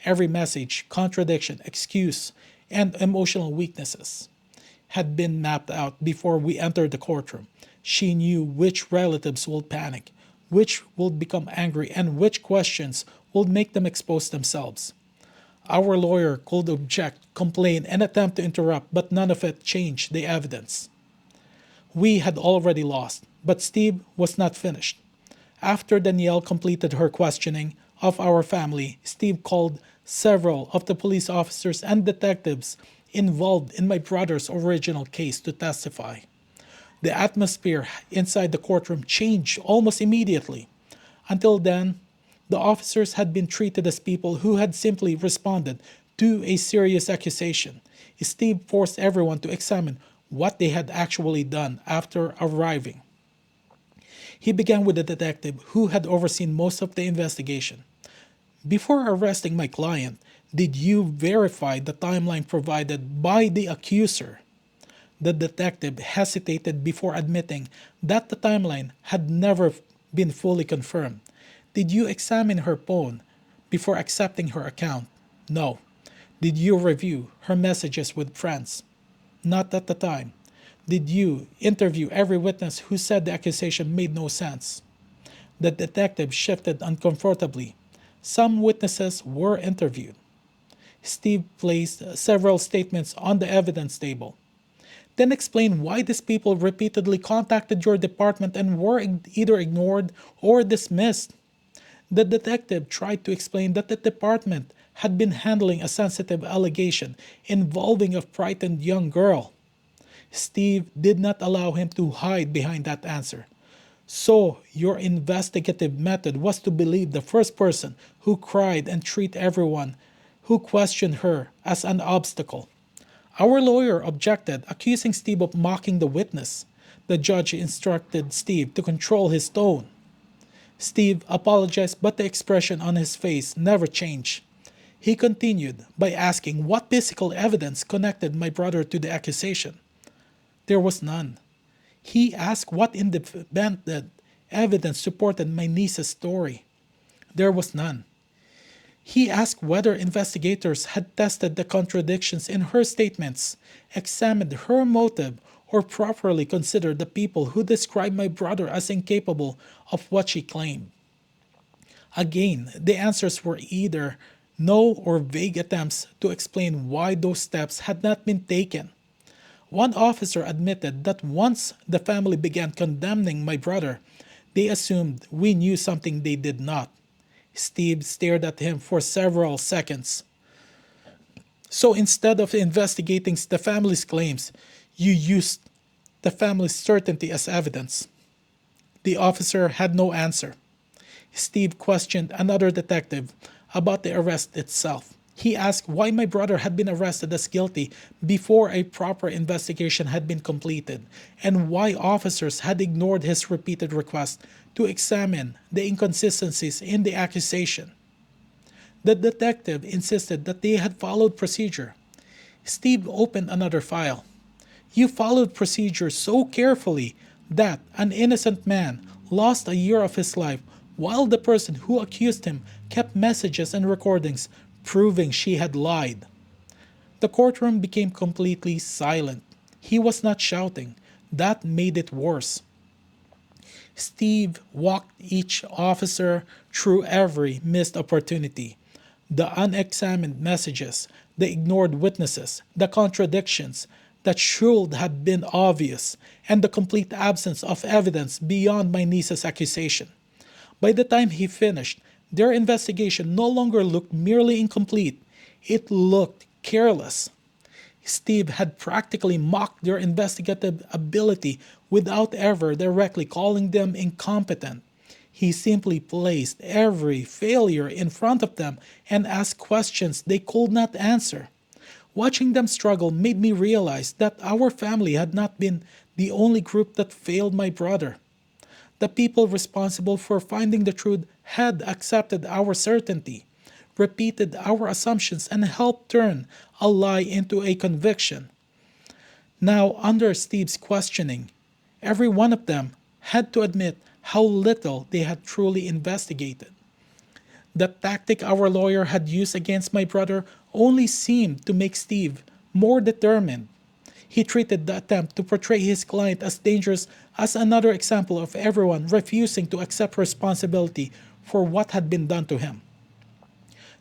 every message, contradiction, excuse, and emotional weaknesses had been mapped out before we entered the courtroom. She knew which relatives will panic, which will become angry, and which questions will make them expose themselves. Our lawyer could object, complain, and attempt to interrupt, but none of it changed the evidence. We had already lost, but Steve was not finished. After Danielle completed her questioning of our family, Steve called several of the police officers and detectives involved in my brother's original case to testify. The atmosphere inside the courtroom changed almost immediately. Until then, the officers had been treated as people who had simply responded to a serious accusation. Steve forced everyone to examine what they had actually done after arriving. He began with the detective who had overseen most of the investigation. Before arresting my client, did you verify the timeline provided by the accuser? The detective hesitated before admitting that the timeline had never been fully confirmed. Did you examine her phone before accepting her account? No. Did you review her messages with friends? Not at the time. Did you interview every witness who said the accusation made no sense? The detective shifted uncomfortably. Some witnesses were interviewed. Steve placed several statements on the evidence table. Then explain why these people repeatedly contacted your department and were either ignored or dismissed. The detective tried to explain that the department had been handling a sensitive allegation involving a frightened young girl. Steve did not allow him to hide behind that answer. So, your investigative method was to believe the first person who cried and treat everyone who questioned her as an obstacle. Our lawyer objected, accusing Steve of mocking the witness. The judge instructed Steve to control his tone. Steve apologized, but the expression on his face never changed. He continued by asking what physical evidence connected my brother to the accusation. There was none. He asked what independent evidence supported my niece's story. There was none. He asked whether investigators had tested the contradictions in her statements, examined her motive, or properly considered the people who described my brother as incapable of what she claimed. Again, the answers were either no or vague attempts to explain why those steps had not been taken. One officer admitted that once the family began condemning my brother, they assumed we knew something they did not. Steve stared at him for several seconds. So instead of investigating the family's claims, you used the family's certainty as evidence. The officer had no answer. Steve questioned another detective about the arrest itself. He asked why my brother had been arrested as guilty before a proper investigation had been completed, and why officers had ignored his repeated request to examine the inconsistencies in the accusation. The detective insisted that they had followed procedure. Steve opened another file. You followed procedure so carefully that an innocent man lost a year of his life while the person who accused him kept messages and recordings proving she had lied. The courtroom became completely silent. He was not shouting. That made it worse. Steve walked each officer through every missed opportunity. The unexamined messages, the ignored witnesses, the contradictions that should have been obvious, and the complete absence of evidence beyond my niece's accusation. By the time he finished, their investigation no longer looked merely incomplete, it looked careless. Steve had practically mocked their investigative ability without ever directly calling them incompetent. He simply placed every failure in front of them and asked questions they could not answer. Watching them struggle made me realize that our family had not been the only group that failed my brother. The people responsible for finding the truth had accepted our certainty, repeated our assumptions, and helped turn a lie into a conviction. Now, under Steve's questioning, every one of them had to admit how little they had truly investigated. The tactic our lawyer had used against my brother only seemed to make Steve more determined. He treated the attempt to portray his client as dangerous as another example of everyone refusing to accept responsibility for what had been done to him.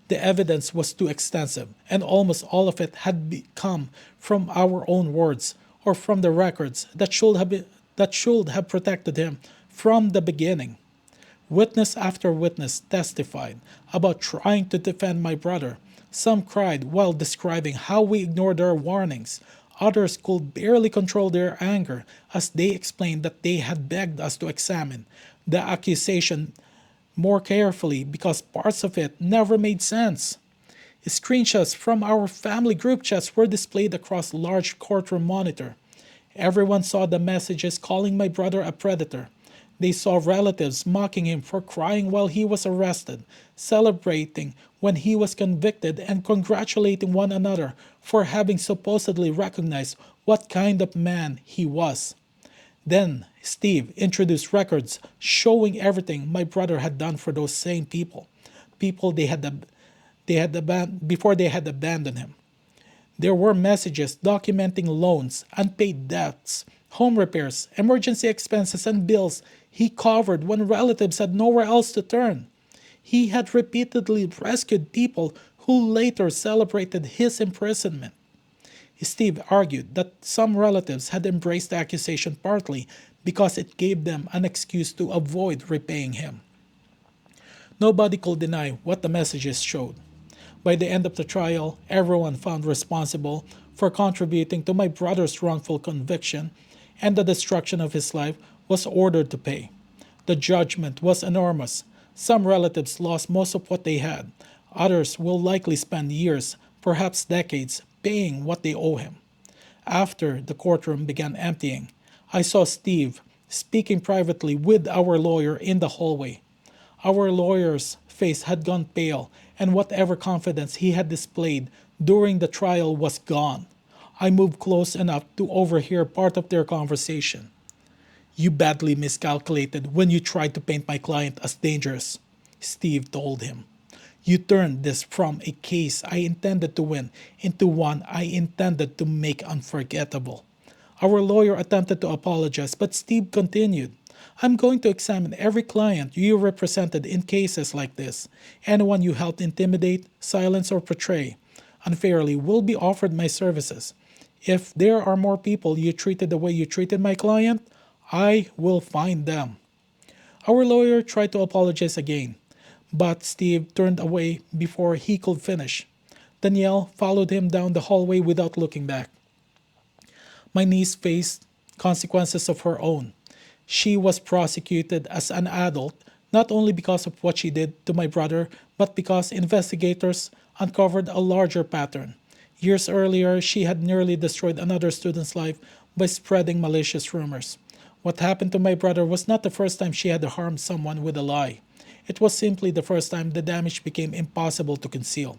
The evidence was too extensive, and almost all of it had come from our own words or from the records that should have protected him from the beginning. Witness after witness testified about trying to defend my brother. Some cried while describing how we ignored their warnings. Others could barely control their anger as they explained that they had begged us to examine the accusation more carefully because parts of it never made sense. Screenshots from our family group chats were displayed across large courtroom monitor. Everyone saw the messages calling my brother a predator. They saw relatives mocking him for crying while he was arrested, celebrating when he was convicted, and congratulating one another for having supposedly recognized what kind of man he was. Then Steve introduced records showing everything my brother had done for those same people before they had abandoned him. There were messages documenting loans, unpaid debts, home repairs, emergency expenses, and bills he covered when relatives had nowhere else to turn. He had repeatedly rescued people who later celebrated his imprisonment. Steve argued that some relatives had embraced the accusation partly because it gave them an excuse to avoid repaying him. Nobody could deny what the messages showed. By the end of the trial, everyone found responsible for contributing to my brother's wrongful conviction, and the destruction of his life was ordered to pay. The judgment was enormous. Some relatives lost most of what they had. Others will likely spend years, perhaps decades, paying what they owe him. After the courtroom began emptying, I saw Steve speaking privately with our lawyer in the hallway. Our lawyer's face had gone pale, and whatever confidence he had displayed during the trial was gone. I moved close enough to overhear part of their conversation. "You badly miscalculated when you tried to paint my client as dangerous," Steve told him. "You turned this from a case I intended to win into one I intended to make unforgettable." Our lawyer attempted to apologize, but Steve continued. "I'm going to examine every client you represented in cases like this. Anyone you helped intimidate, silence, or portray unfairly will be offered my services. If there are more people you treated the way you treated my client, I will find them." Our lawyer tried to apologize again, but Steve turned away before he could finish. Danielle followed him down the hallway without looking back. My niece faced consequences of her own. She was prosecuted as an adult, not only because of what she did to my brother, but because investigators uncovered a larger pattern. Years earlier, she had nearly destroyed another student's life by spreading malicious rumors. What happened to my brother was not the first time she had harmed someone with a lie. It was simply the first time the damage became impossible to conceal.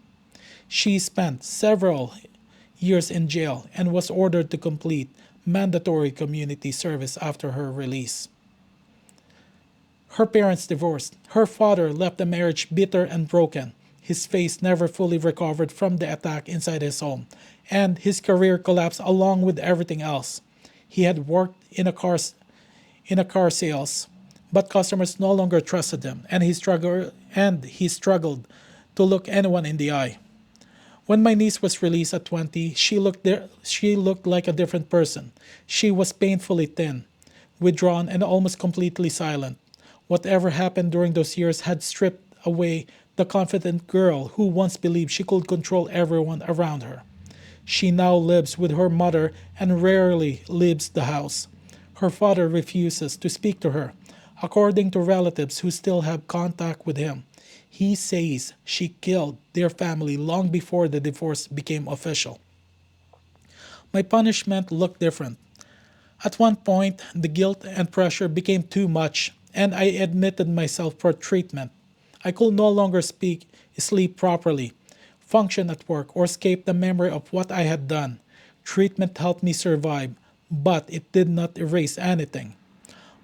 She spent several years in jail and was ordered to complete mandatory community service after her release. Her parents divorced. Her father left the marriage bitter and broken. His face never fully recovered from the attack inside his home, and his career collapsed along with everything else. He had worked in a car sales, but customers no longer trusted him, and he struggled to look anyone in the eye. When my niece was released at 20, she looked like a different person. She was painfully thin, withdrawn, and almost completely silent. Whatever happened during those years had stripped away the confident girl who once believed she could control everyone around her. She now lives with her mother and rarely leaves the house. Her father refuses to speak to her. According to relatives who still have contact with him, he says she killed their family long before the divorce became official. My punishment looked different. At one point, the guilt and pressure became too much, and I admitted myself for treatment. I could no longer sleep properly, function at work, or escape the memory of what I had done. Treatment helped me survive, but it did not erase anything.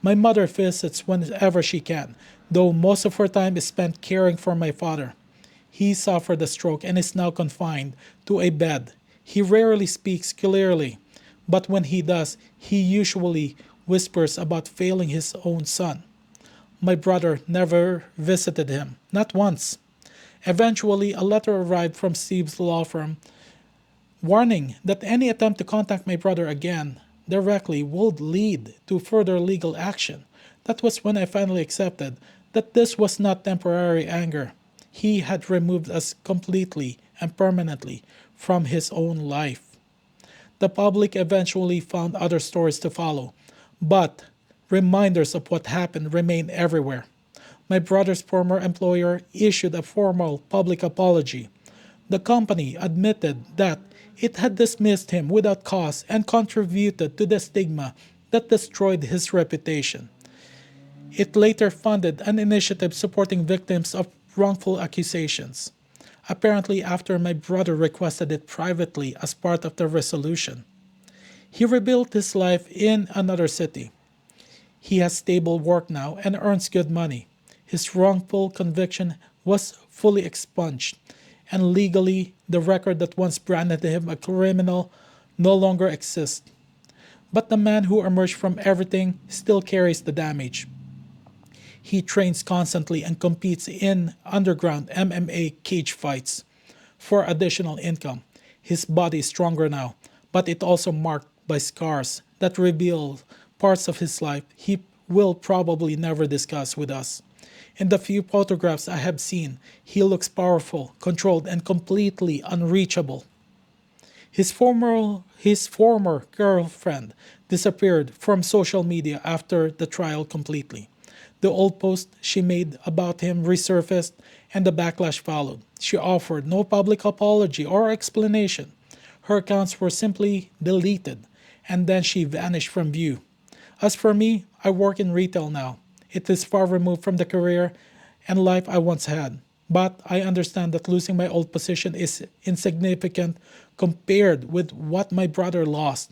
My mother visits whenever she can, though most of her time is spent caring for my father. He suffered a stroke and is now confined to a bed. He rarely speaks clearly, but when he does, he usually whispers about failing his own son. My brother never visited him, not once. Eventually, a letter arrived from Steve's law firm warning that any attempt to contact my brother again directly would lead to further legal action. That was when I finally accepted that this was not temporary anger. He had removed us completely and permanently from his own life. The public eventually found other stories to follow, but reminders of what happened remain everywhere. My brother's former employer issued a formal public apology. The company admitted that it had dismissed him without cause and contributed to the stigma that destroyed his reputation. It later funded an initiative supporting victims of wrongful accusations, apparently after my brother requested it privately as part of the resolution. He rebuilt his life in another city. He has stable work now and earns good money. His wrongful conviction was fully expunged, and legally, the record that once branded him a criminal no longer exists. But the man who emerged from everything still carries the damage. He trains constantly and competes in underground MMA cage fights for additional income. His body is stronger now, but it also marked by scars that reveal parts of his life he will probably never discuss with us. In the few photographs I have seen, he looks powerful, controlled, and completely unreachable. His former girlfriend disappeared from social media after the trial completely. The old post she made about him resurfaced and the backlash followed. She offered no public apology or explanation. Her accounts were simply deleted, and then she vanished from view. As for me, I work in retail now. It is far removed from the career and life I once had. But I understand that losing my old position is insignificant compared with what my brother lost.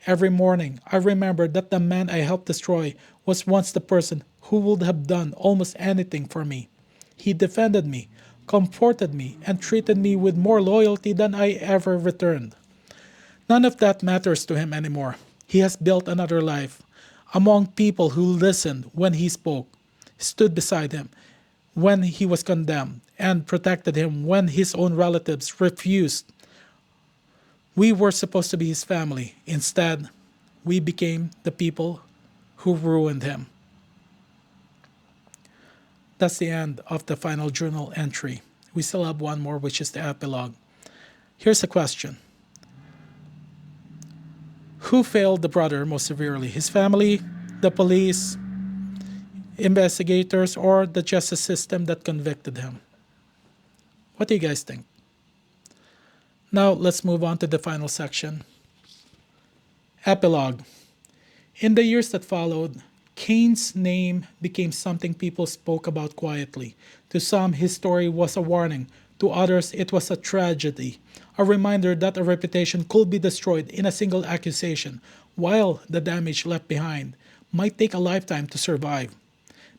Every morning, I remember that the man I helped destroy was once the person who would have done almost anything for me. He defended me, comforted me, and treated me with more loyalty than I ever returned. None of that matters to him anymore. He has built another life among people who listened when he spoke, stood beside him when he was condemned, and protected him when his own relatives refused. We were supposed to be his family. Instead, we became the people who ruined him. That's the end of the final journal entry. We still have one more, which is the epilogue. Here's a question. Who failed the brother most severely? His family, the police, investigators, or the justice system that convicted him? What do you guys think? Now let's move on to the final section. Epilogue. In the years that followed, Cain's name became something people spoke about quietly. To some, his story was a warning. To others, it was a tragedy, a reminder that a reputation could be destroyed in a single accusation, while the damage left behind might take a lifetime to survive.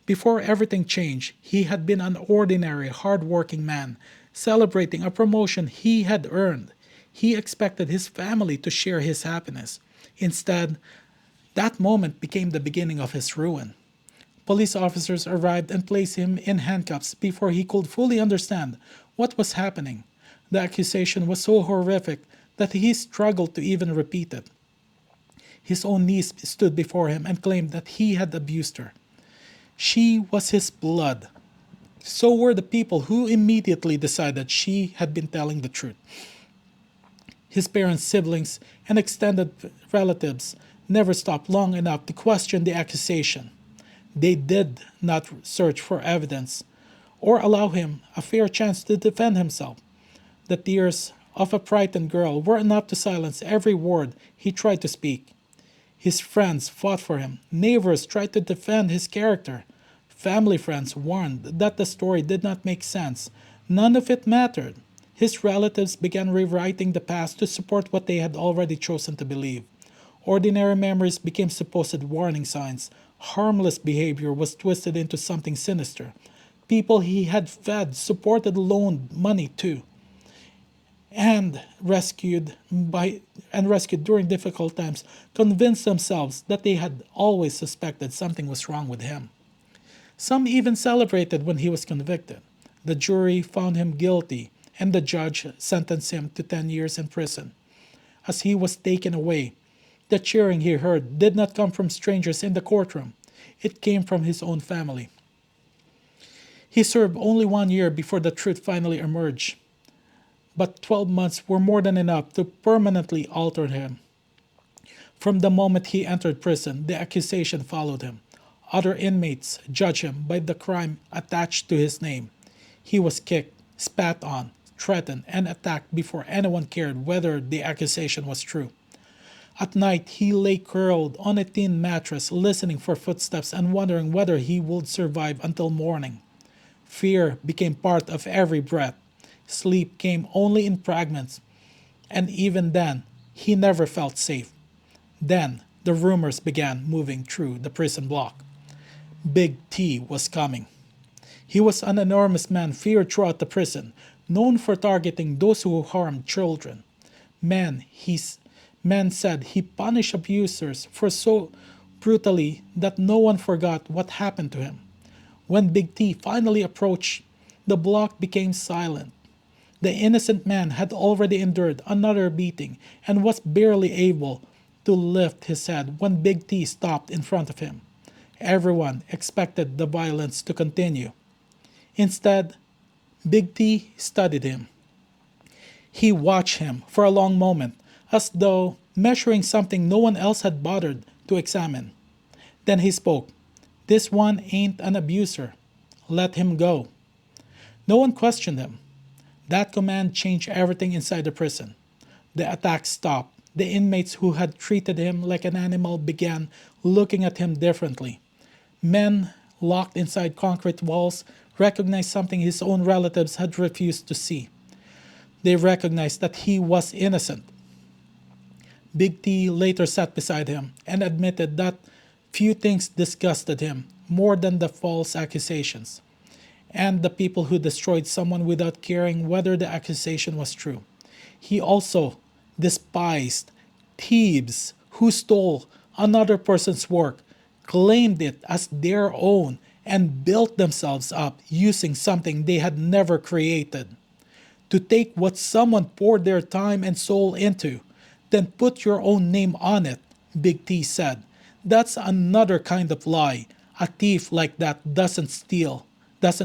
Before everything changed, he had been an ordinary, hard-working man, celebrating a promotion he had earned. He expected his family to share his happiness. Instead, that moment became the beginning of his ruin. Police officers arrived and placed him in handcuffs before he could fully understand what was happening. The accusation was so horrific that he struggled to even repeat it. His own niece stood before him and claimed that he had abused her. She was his blood. So were the people who immediately decided she had been telling the truth. His parents, siblings, and extended relatives never stopped long enough to question the accusation. They did not search for evidence or allow him a fair chance to defend himself. The tears of a frightened girl were enough to silence every word he tried to speak. His friends fought for him, neighbors tried to defend his character, family friends warned that the story did not make sense. None of it mattered. His relatives began rewriting the past to support what they had already chosen to believe. Ordinary memories became supposed warning signs. Harmless behavior was twisted into something sinister. People he had fed, supported, loaned money to, and rescued during difficult times, convinced themselves that they had always suspected something was wrong with him. Some even celebrated when he was convicted. The jury found him guilty, and the judge sentenced him to 10 years in prison. As he was taken away, the cheering he heard did not come from strangers in the courtroom. It came from his own family. He served only 1 year before the truth finally emerged, but 12 months were more than enough to permanently alter him. From the moment he entered prison, the accusation followed him. Other inmates judged him by the crime attached to his name. He was kicked, spat on, threatened, and attacked before anyone cared whether the accusation was true. At night, he lay curled on a tin mattress, listening for footsteps and wondering whether he would survive until morning. Fear became part of every breath. Sleep came only in fragments, and even then, he never felt safe. Then, the rumors began moving through the prison block. Big T was coming. He was an enormous man feared throughout the prison, known for targeting those who harmed children. Men said he punished abusers for so brutally that no one forgot what happened to him. When Big T finally approached, the block became silent. The innocent man had already endured another beating and was barely able to lift his head when Big T stopped in front of him. Everyone expected the violence to continue. Instead, Big T studied him. He watched him for a long moment, as though measuring something no one else had bothered to examine. Then he spoke. "This one ain't an abuser. Let him go." No one questioned him. That command changed everything inside the prison. The attack stopped. The inmates who had treated him like an animal began looking at him differently. Men locked inside concrete walls recognized something his own relatives had refused to see. They recognized that he was innocent. Big T later sat beside him and admitted that few things disgusted him more than the false accusations and the people who destroyed someone without caring whether the accusation was true. He also despised thieves who stole another person's work, claimed it as their own, and built themselves up using something they had never created. To take what someone poured their time and soul into, then put your own name on it, Big T said. That's another kind of lie. A thief like that doesn't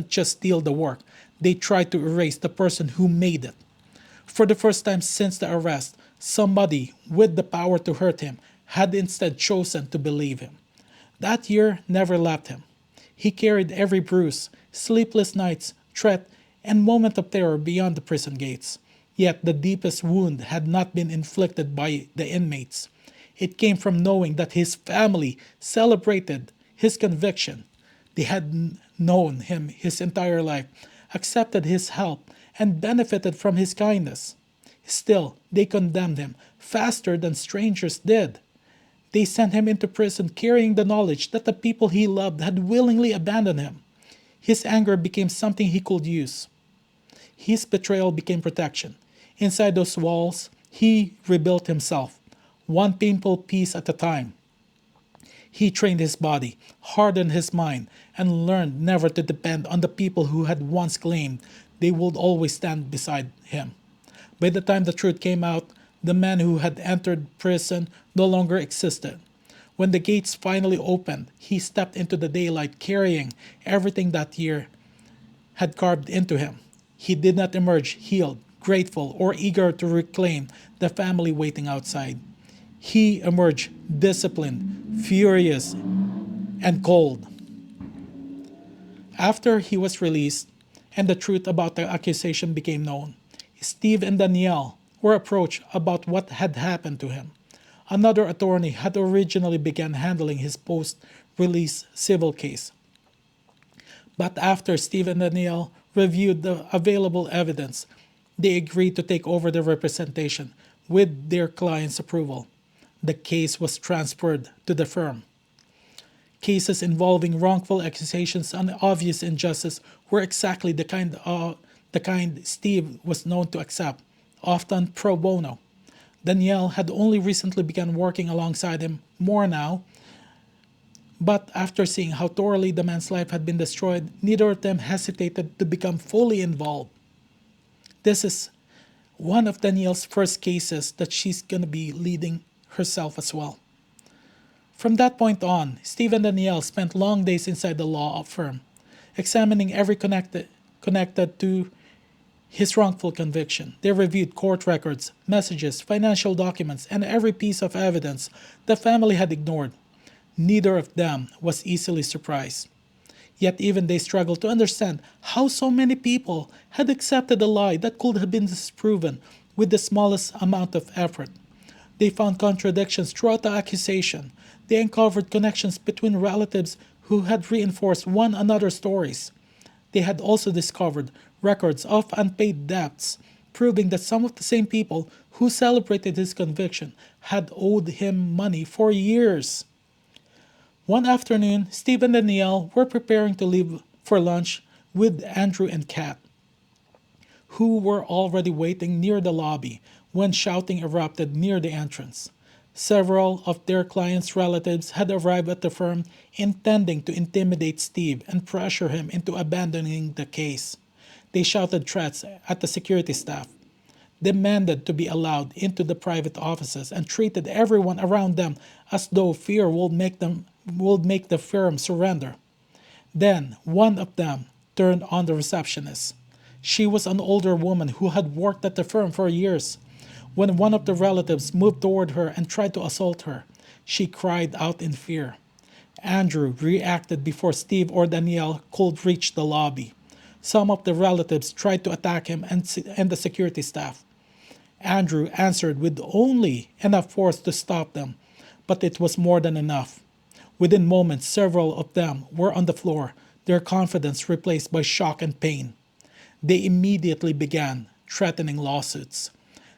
just steal the work. They try to erase the person who made it. For the first time since the arrest, somebody with the power to hurt him had instead chosen to believe him. That year never left him. He carried every bruise, sleepless nights, threat, and moment of terror beyond the prison gates. Yet the deepest wound had not been inflicted by the inmates. It came from knowing that his family celebrated his conviction. They had known him his entire life, accepted his help, and benefited from his kindness. Still, they condemned him faster than strangers did. They sent him into prison carrying the knowledge that the people he loved had willingly abandoned him. His anger became something he could use. His betrayal became protection. Inside those walls, he rebuilt himself, one painful piece at a time. He trained his body, hardened his mind, and learned never to depend on the people who had once claimed they would always stand beside him. By the time the truth came out, the man who had entered prison no longer existed. When the gates finally opened, he stepped into the daylight carrying everything that year had carved into him. He did not emerge healed, grateful, or eager to reclaim the family waiting outside. He emerged disciplined, furious, and cold. After he was released and the truth about the accusation became known, Steve and Danielle were approached about what had happened to him. Another attorney had originally begun handling his post-release civil case. But after Steve and Danielle reviewed the available evidence, they agreed to take over the representation with their client's approval. The case was transferred to the firm. Cases involving wrongful accusations and obvious injustice were exactly the kind Steve was known to accept, often pro bono. Danielle had only recently begun working alongside him more now, but after seeing how thoroughly the man's life had been destroyed, neither of them hesitated to become fully involved. This is one of Danielle's first cases that she's going to be leading herself as well. From that point on, Steve and Danielle spent long days inside the law firm, examining every connected to his wrongful conviction. They reviewed court records, messages, financial documents, and every piece of evidence the family had ignored. Neither of them was easily surprised. Yet even they struggled to understand how so many people had accepted a lie that could have been disproven with the smallest amount of effort. They found contradictions throughout the accusation. They uncovered connections between relatives who had reinforced one another's stories. They had also discovered records of unpaid debts, proving that some of the same people who celebrated his conviction had owed him money for years. One afternoon, Steve and Danielle were preparing to leave for lunch with Andrew and Kat, who were already waiting near the lobby when shouting erupted near the entrance. Several of their clients' relatives had arrived at the firm intending to intimidate Steve and pressure him into abandoning the case. They shouted threats at the security staff, demanded to be allowed into the private offices, and treated everyone around them as though fear would make the firm surrender. Then one of them turned on the receptionist. She was an older woman who had worked at the firm for years. When one of the relatives moved toward her and tried to assault her, she cried out in fear. Andrew reacted before Steve or Danielle could reach the lobby. Some of the relatives tried to attack him and the security staff. Andrew answered with only enough force to stop them, but it was more than enough. Within moments, several of them were on the floor, their confidence replaced by shock and pain. They immediately began threatening lawsuits.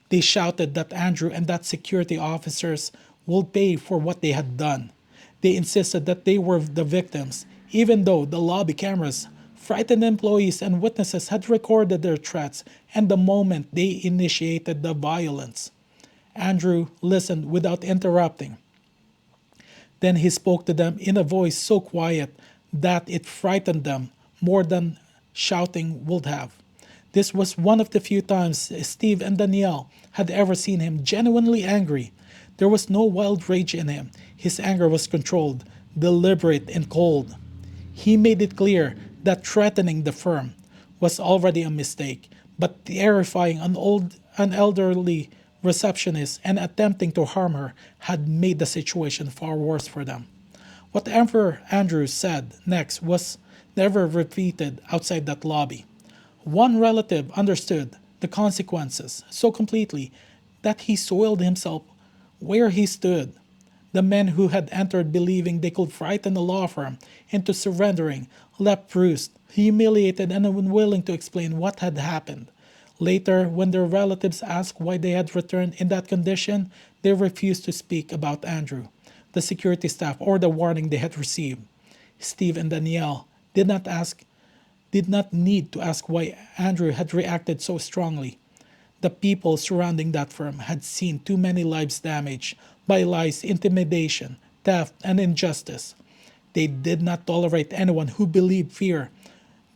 They shouted that Andrew and that security officers would pay for what they had done. They insisted that they were the victims, even though the lobby cameras, frightened employees, and witnesses had recorded their threats and the moment they initiated the violence. Andrew listened without interrupting. Then he spoke to them in a voice so quiet that it frightened them more than shouting would have. This was one of the few times Steve and Danielle had ever seen him genuinely angry. There was no wild rage in him. His anger was controlled, deliberate, and cold. He made it clear that threatening the firm was already a mistake, but terrifying an elderly receptionist and attempting to harm her had made the situation far worse for them. Whatever Andrews said next was never repeated outside that lobby. One relative understood the consequences so completely that he soiled himself where he stood. The men who had entered believing they could frighten the law firm into surrendering left bruised, humiliated, and unwilling to explain what had happened. Later, when their relatives asked why they had returned in that condition, they refused to speak about Andrew, the security staff, or the warning they had received. Steve and Danielle did not need to ask why Andrew had reacted so strongly. The people surrounding that firm had seen too many lives damaged by lies, intimidation, theft, and injustice. They did not tolerate anyone who believed fear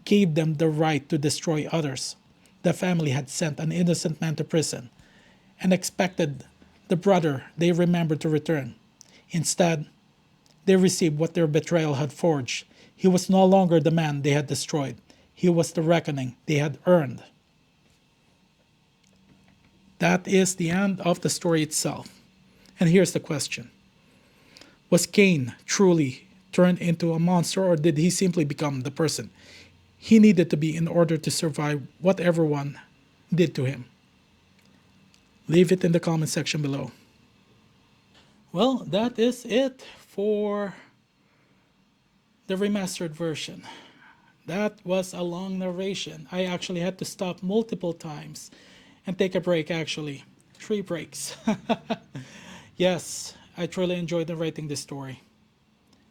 gave them the right to destroy others. The family had sent an innocent man to prison and expected the brother they remembered to return. Instead, they received what their betrayal had forged. He was no longer the man they had destroyed. He was the reckoning they had earned. That is the end of the story itself. And here's the question. Was Cain truly turned into a monster, or did he simply become the person he needed to be in order to survive what everyone did to him? Leave it in the comment section below. Well, that is it for the remastered version. That was a long narration. I actually had to stop multiple times and take a break, actually. 3 breaks. Yes, I truly enjoyed narrating this story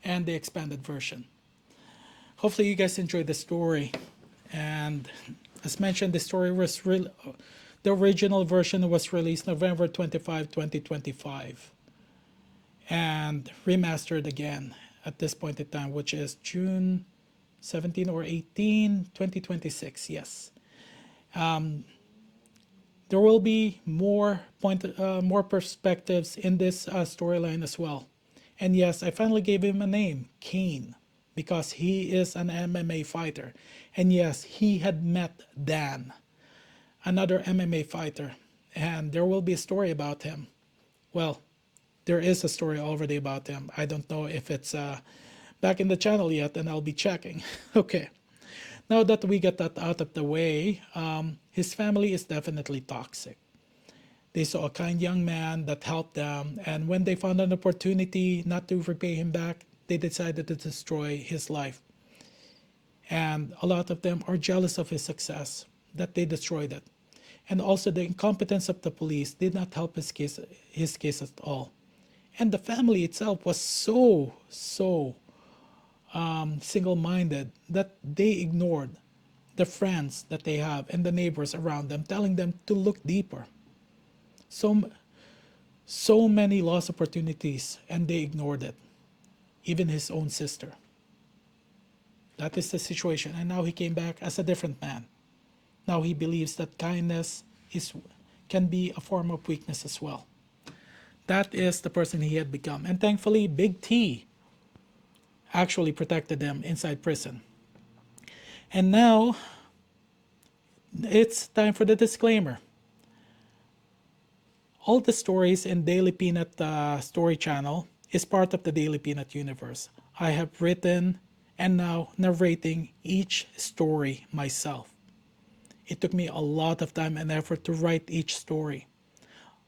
and the expanded version. Hopefully, you guys enjoyed the story. And as mentioned, the original version was released November 25, 2025, and remastered again at this point in time, which is June 17 or 18, 2026. Yes. There will be more perspectives in this storyline as well. And yes, I finally gave him a name, Kane, because he is an MMA fighter. And yes, he had met Dan, another MMA fighter, and there will be a story about him. Well, there is a story already about him. I don't know if it's back in the channel yet, and I'll be checking. Okay. Now that we get that out of the way, his family is definitely toxic. They saw a kind young man that helped them, and when they found an opportunity not to repay him back, they decided to destroy his life. And a lot of them are jealous of his success, that they destroyed it. And also the incompetence of the police did not help his case at all. And the family itself was so single-minded that they ignored the friends that they have and the neighbors around them, telling them to look deeper. So many lost opportunities, and they ignored it. Even his own sister. That is the situation. And now he came back as a different man. Now he believes that kindness can be a form of weakness as well. That is the person he had become. And thankfully, Big T actually protected them inside prison. And now it's time for the disclaimer. All the stories in Daily Peanut story channel is part of the Daily Peanut universe. I have written and now narrating each story myself. It took me a lot of time and effort to write each story.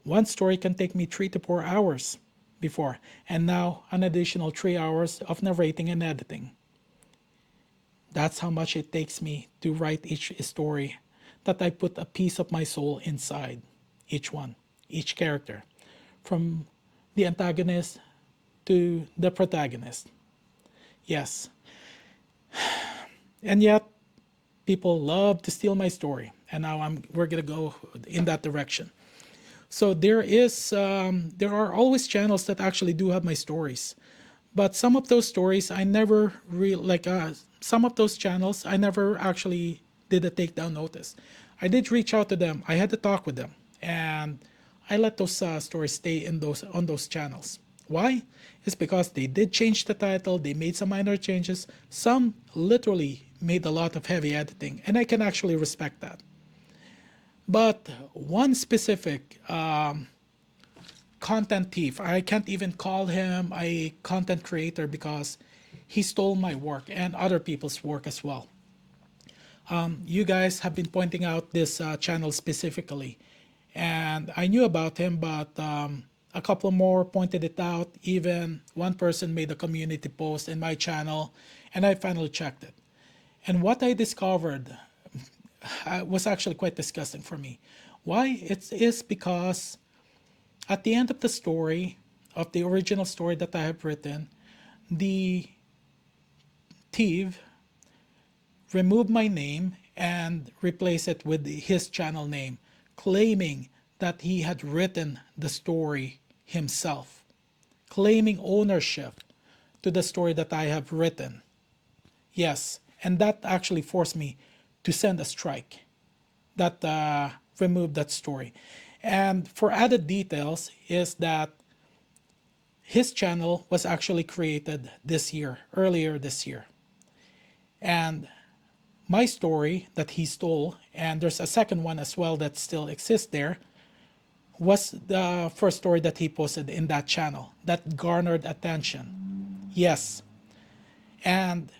One story can take me 3 to 4 hours before, and now an additional 3 hours of narrating and editing. That's how much it takes me to write each story, that I put a piece of my soul inside each one, each character, from the antagonist to the protagonist. Yes. And yet, people love to steal my story, and now we're gonna go in that direction. So there are always channels that actually do have my stories, but some of those stories I never some of those channels I never actually did a takedown notice. I did reach out to them. I had to talk with them, and I let those stories stay in on those channels. Why? It's because they did change the title. They made some minor changes. Some literally made a lot of heavy editing, and I can actually respect that. But one specific content thief, I can't even call him a content creator because he stole my work and other people's work as well. You guys have been pointing out this channel specifically, and I knew about him, but a couple more pointed it out. Even one person made a community post in my channel, and I finally checked it. And what I discovered was actually quite disgusting for me. Why? It is because at the end of the story, of the original story that I have written, the thief removed my name and replaced it with his channel name, claiming that he had written the story himself, claiming ownership to the story that I have written. Yes, and that actually forced me to send a strike that removed that story. And for added details is that his channel was actually created this year, earlier this year. And my story that he stole, and there's a second one as well that still exists there, was the first story that he posted in that channel that garnered attention. Yes. And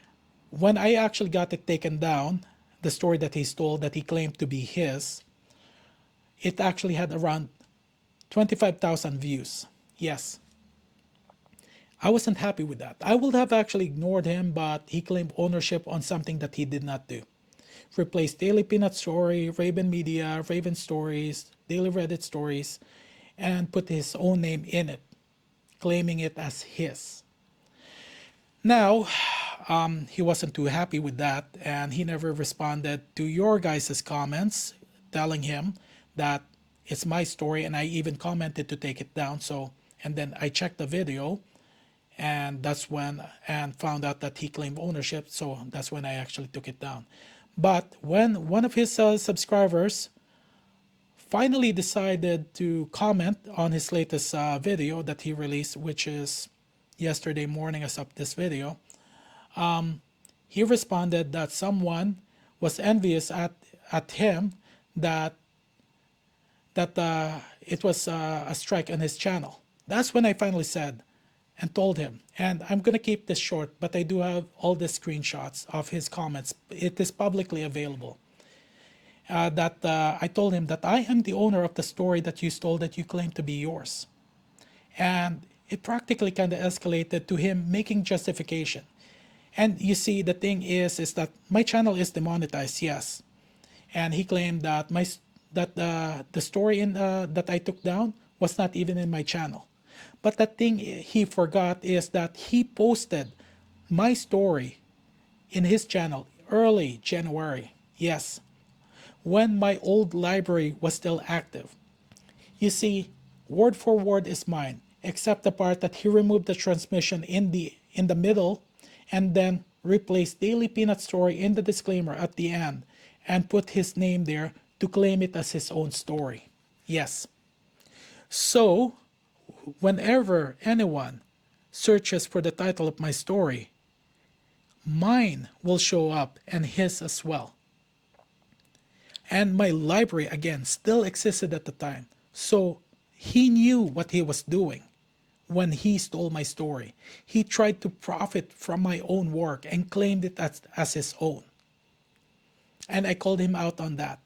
when I actually got it taken down, the story that he stole, that he claimed to be his, it actually had around 25,000 views. Yes, I wasn't happy with that. I would have actually ignored him, but he claimed ownership on something that he did not do. Replaced Daily Peanut Story, Raven Media, Raven Stories, Daily Reddit Stories, and put his own name in it, claiming it as his. Now, he wasn't too happy with that, and he never responded to your guys' comments telling him that it's my story, and I even commented to take it down. So, and then I checked the video, and that's when and found out that he claimed ownership. So that's when I actually took it down. But when one of his subscribers finally decided to comment on his latest video that he released, which is yesterday morning as of this video, he responded that someone was envious at him that it was a strike on his channel. That's when I finally said and told him, and I'm going to keep this short, but I do have all the screenshots of his comments. It is publicly available. I told him that I am the owner of the story that you stole that you claim to be yours. And it practically kind of escalated to him making justification. And you see, the thing is that my channel is demonetized, yes. And he claimed that the story that I took down was not even in my channel. But the thing he forgot is that he posted my story in his channel early January, yes, when my old library was still active. You see, word for word is mine, except the part that he removed the transmission in the middle and then replaced Daily Peanut Story in the disclaimer at the end and put his name there to claim it as his own story. Yes. So, whenever anyone searches for the title of my story, mine will show up and his as well. And my library, again, still existed at the time. So he knew what he was doing when he stole my story. He tried to profit from my own work and claimed it as his own. And I called him out on that.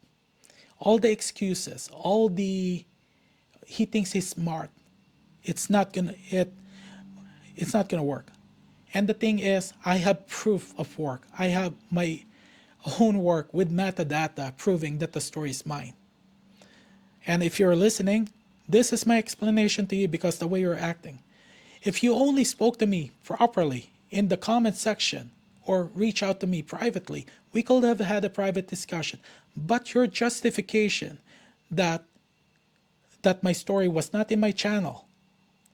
All the excuses, he thinks he's smart. It's not gonna work. And the thing is, I have proof of work. I have my own work with metadata proving that the story is mine. And if you're listening, this is my explanation to you because the way you're acting. If you only spoke to me properly in the comment section or reach out to me privately, we could have had a private discussion. But your justification that my story was not in my channel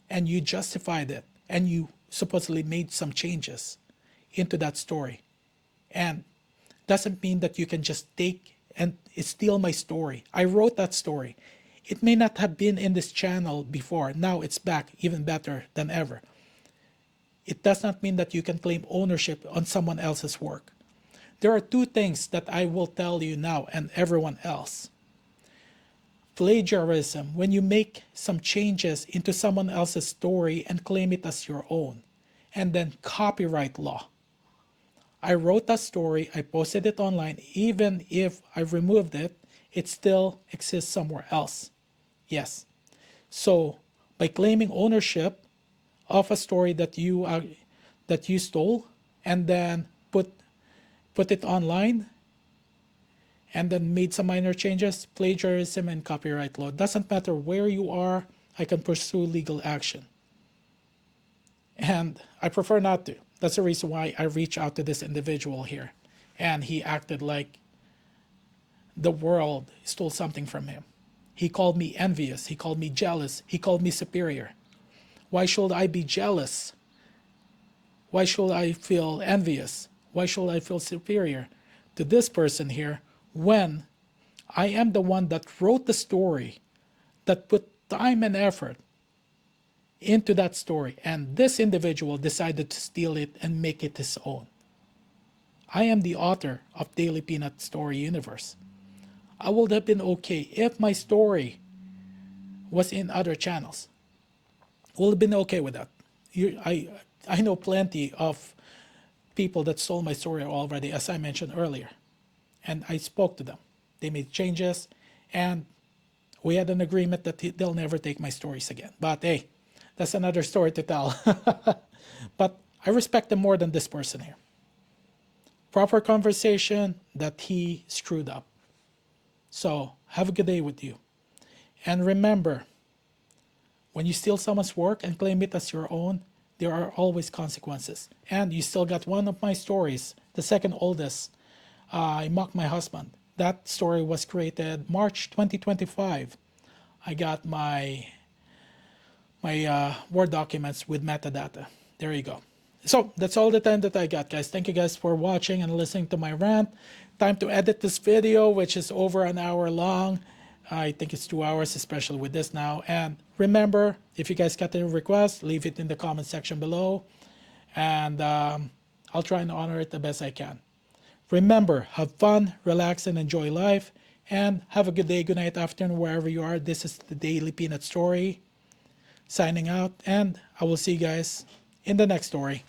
and you justified it and you supposedly made some changes into that story, and doesn't mean that you can just take and steal my story. I wrote that story. It may not have been in this channel before. Now it's back, even better than ever. It does not mean that you can claim ownership on someone else's work. There are two things that I will tell you now and everyone else. Plagiarism, when you make some changes into someone else's story and claim it as your own. And then copyright law. I wrote that story, I posted it online, even if I removed it, it still exists somewhere else. Yes. So by claiming ownership of a story that you stole and then put it online and then made some minor changes, plagiarism and copyright law. Doesn't matter where you are, I can pursue legal action. And I prefer not to. That's the reason why I reached out to this individual here. And he acted like the world stole something from him. He called me envious. He called me jealous. He called me superior. Why should I be jealous? Why should I feel envious? Why should I feel superior to this person here when I am the one that wrote the story, that put time and effort into that story, and this individual decided to steal it and make it his own? I am the author of Daily Peanut Story Universe. I would have been okay if my story was in other channels. Would have been okay with that. I know plenty of people that stole my story already, as I mentioned earlier, and I spoke to them. They made changes, and We had an agreement that they'll never take my stories again. But hey, that's another story to tell. But I respect them more than this person here. Proper conversation that he screwed up. So have a good day with you. And remember, when you steal someone's work and claim it as your own, there are always consequences. And you still got one of my stories, the second oldest. I mocked my husband. That story was created March 2025. I got my Word documents with metadata. There you go. So that's all the time that I got, guys. Thank you guys for watching and listening to my rant. Time to edit this video, which is over an hour long. I think it's 2 hours, especially with this now. And remember, if you guys got any requests, leave it in the comment section below. And I'll try and honor it the best I can. Remember, have fun, relax, and enjoy life. And have a good day, good night, afternoon, wherever you are. This is the Daily Peanut Story. Signing out, and I will see you guys in the next story.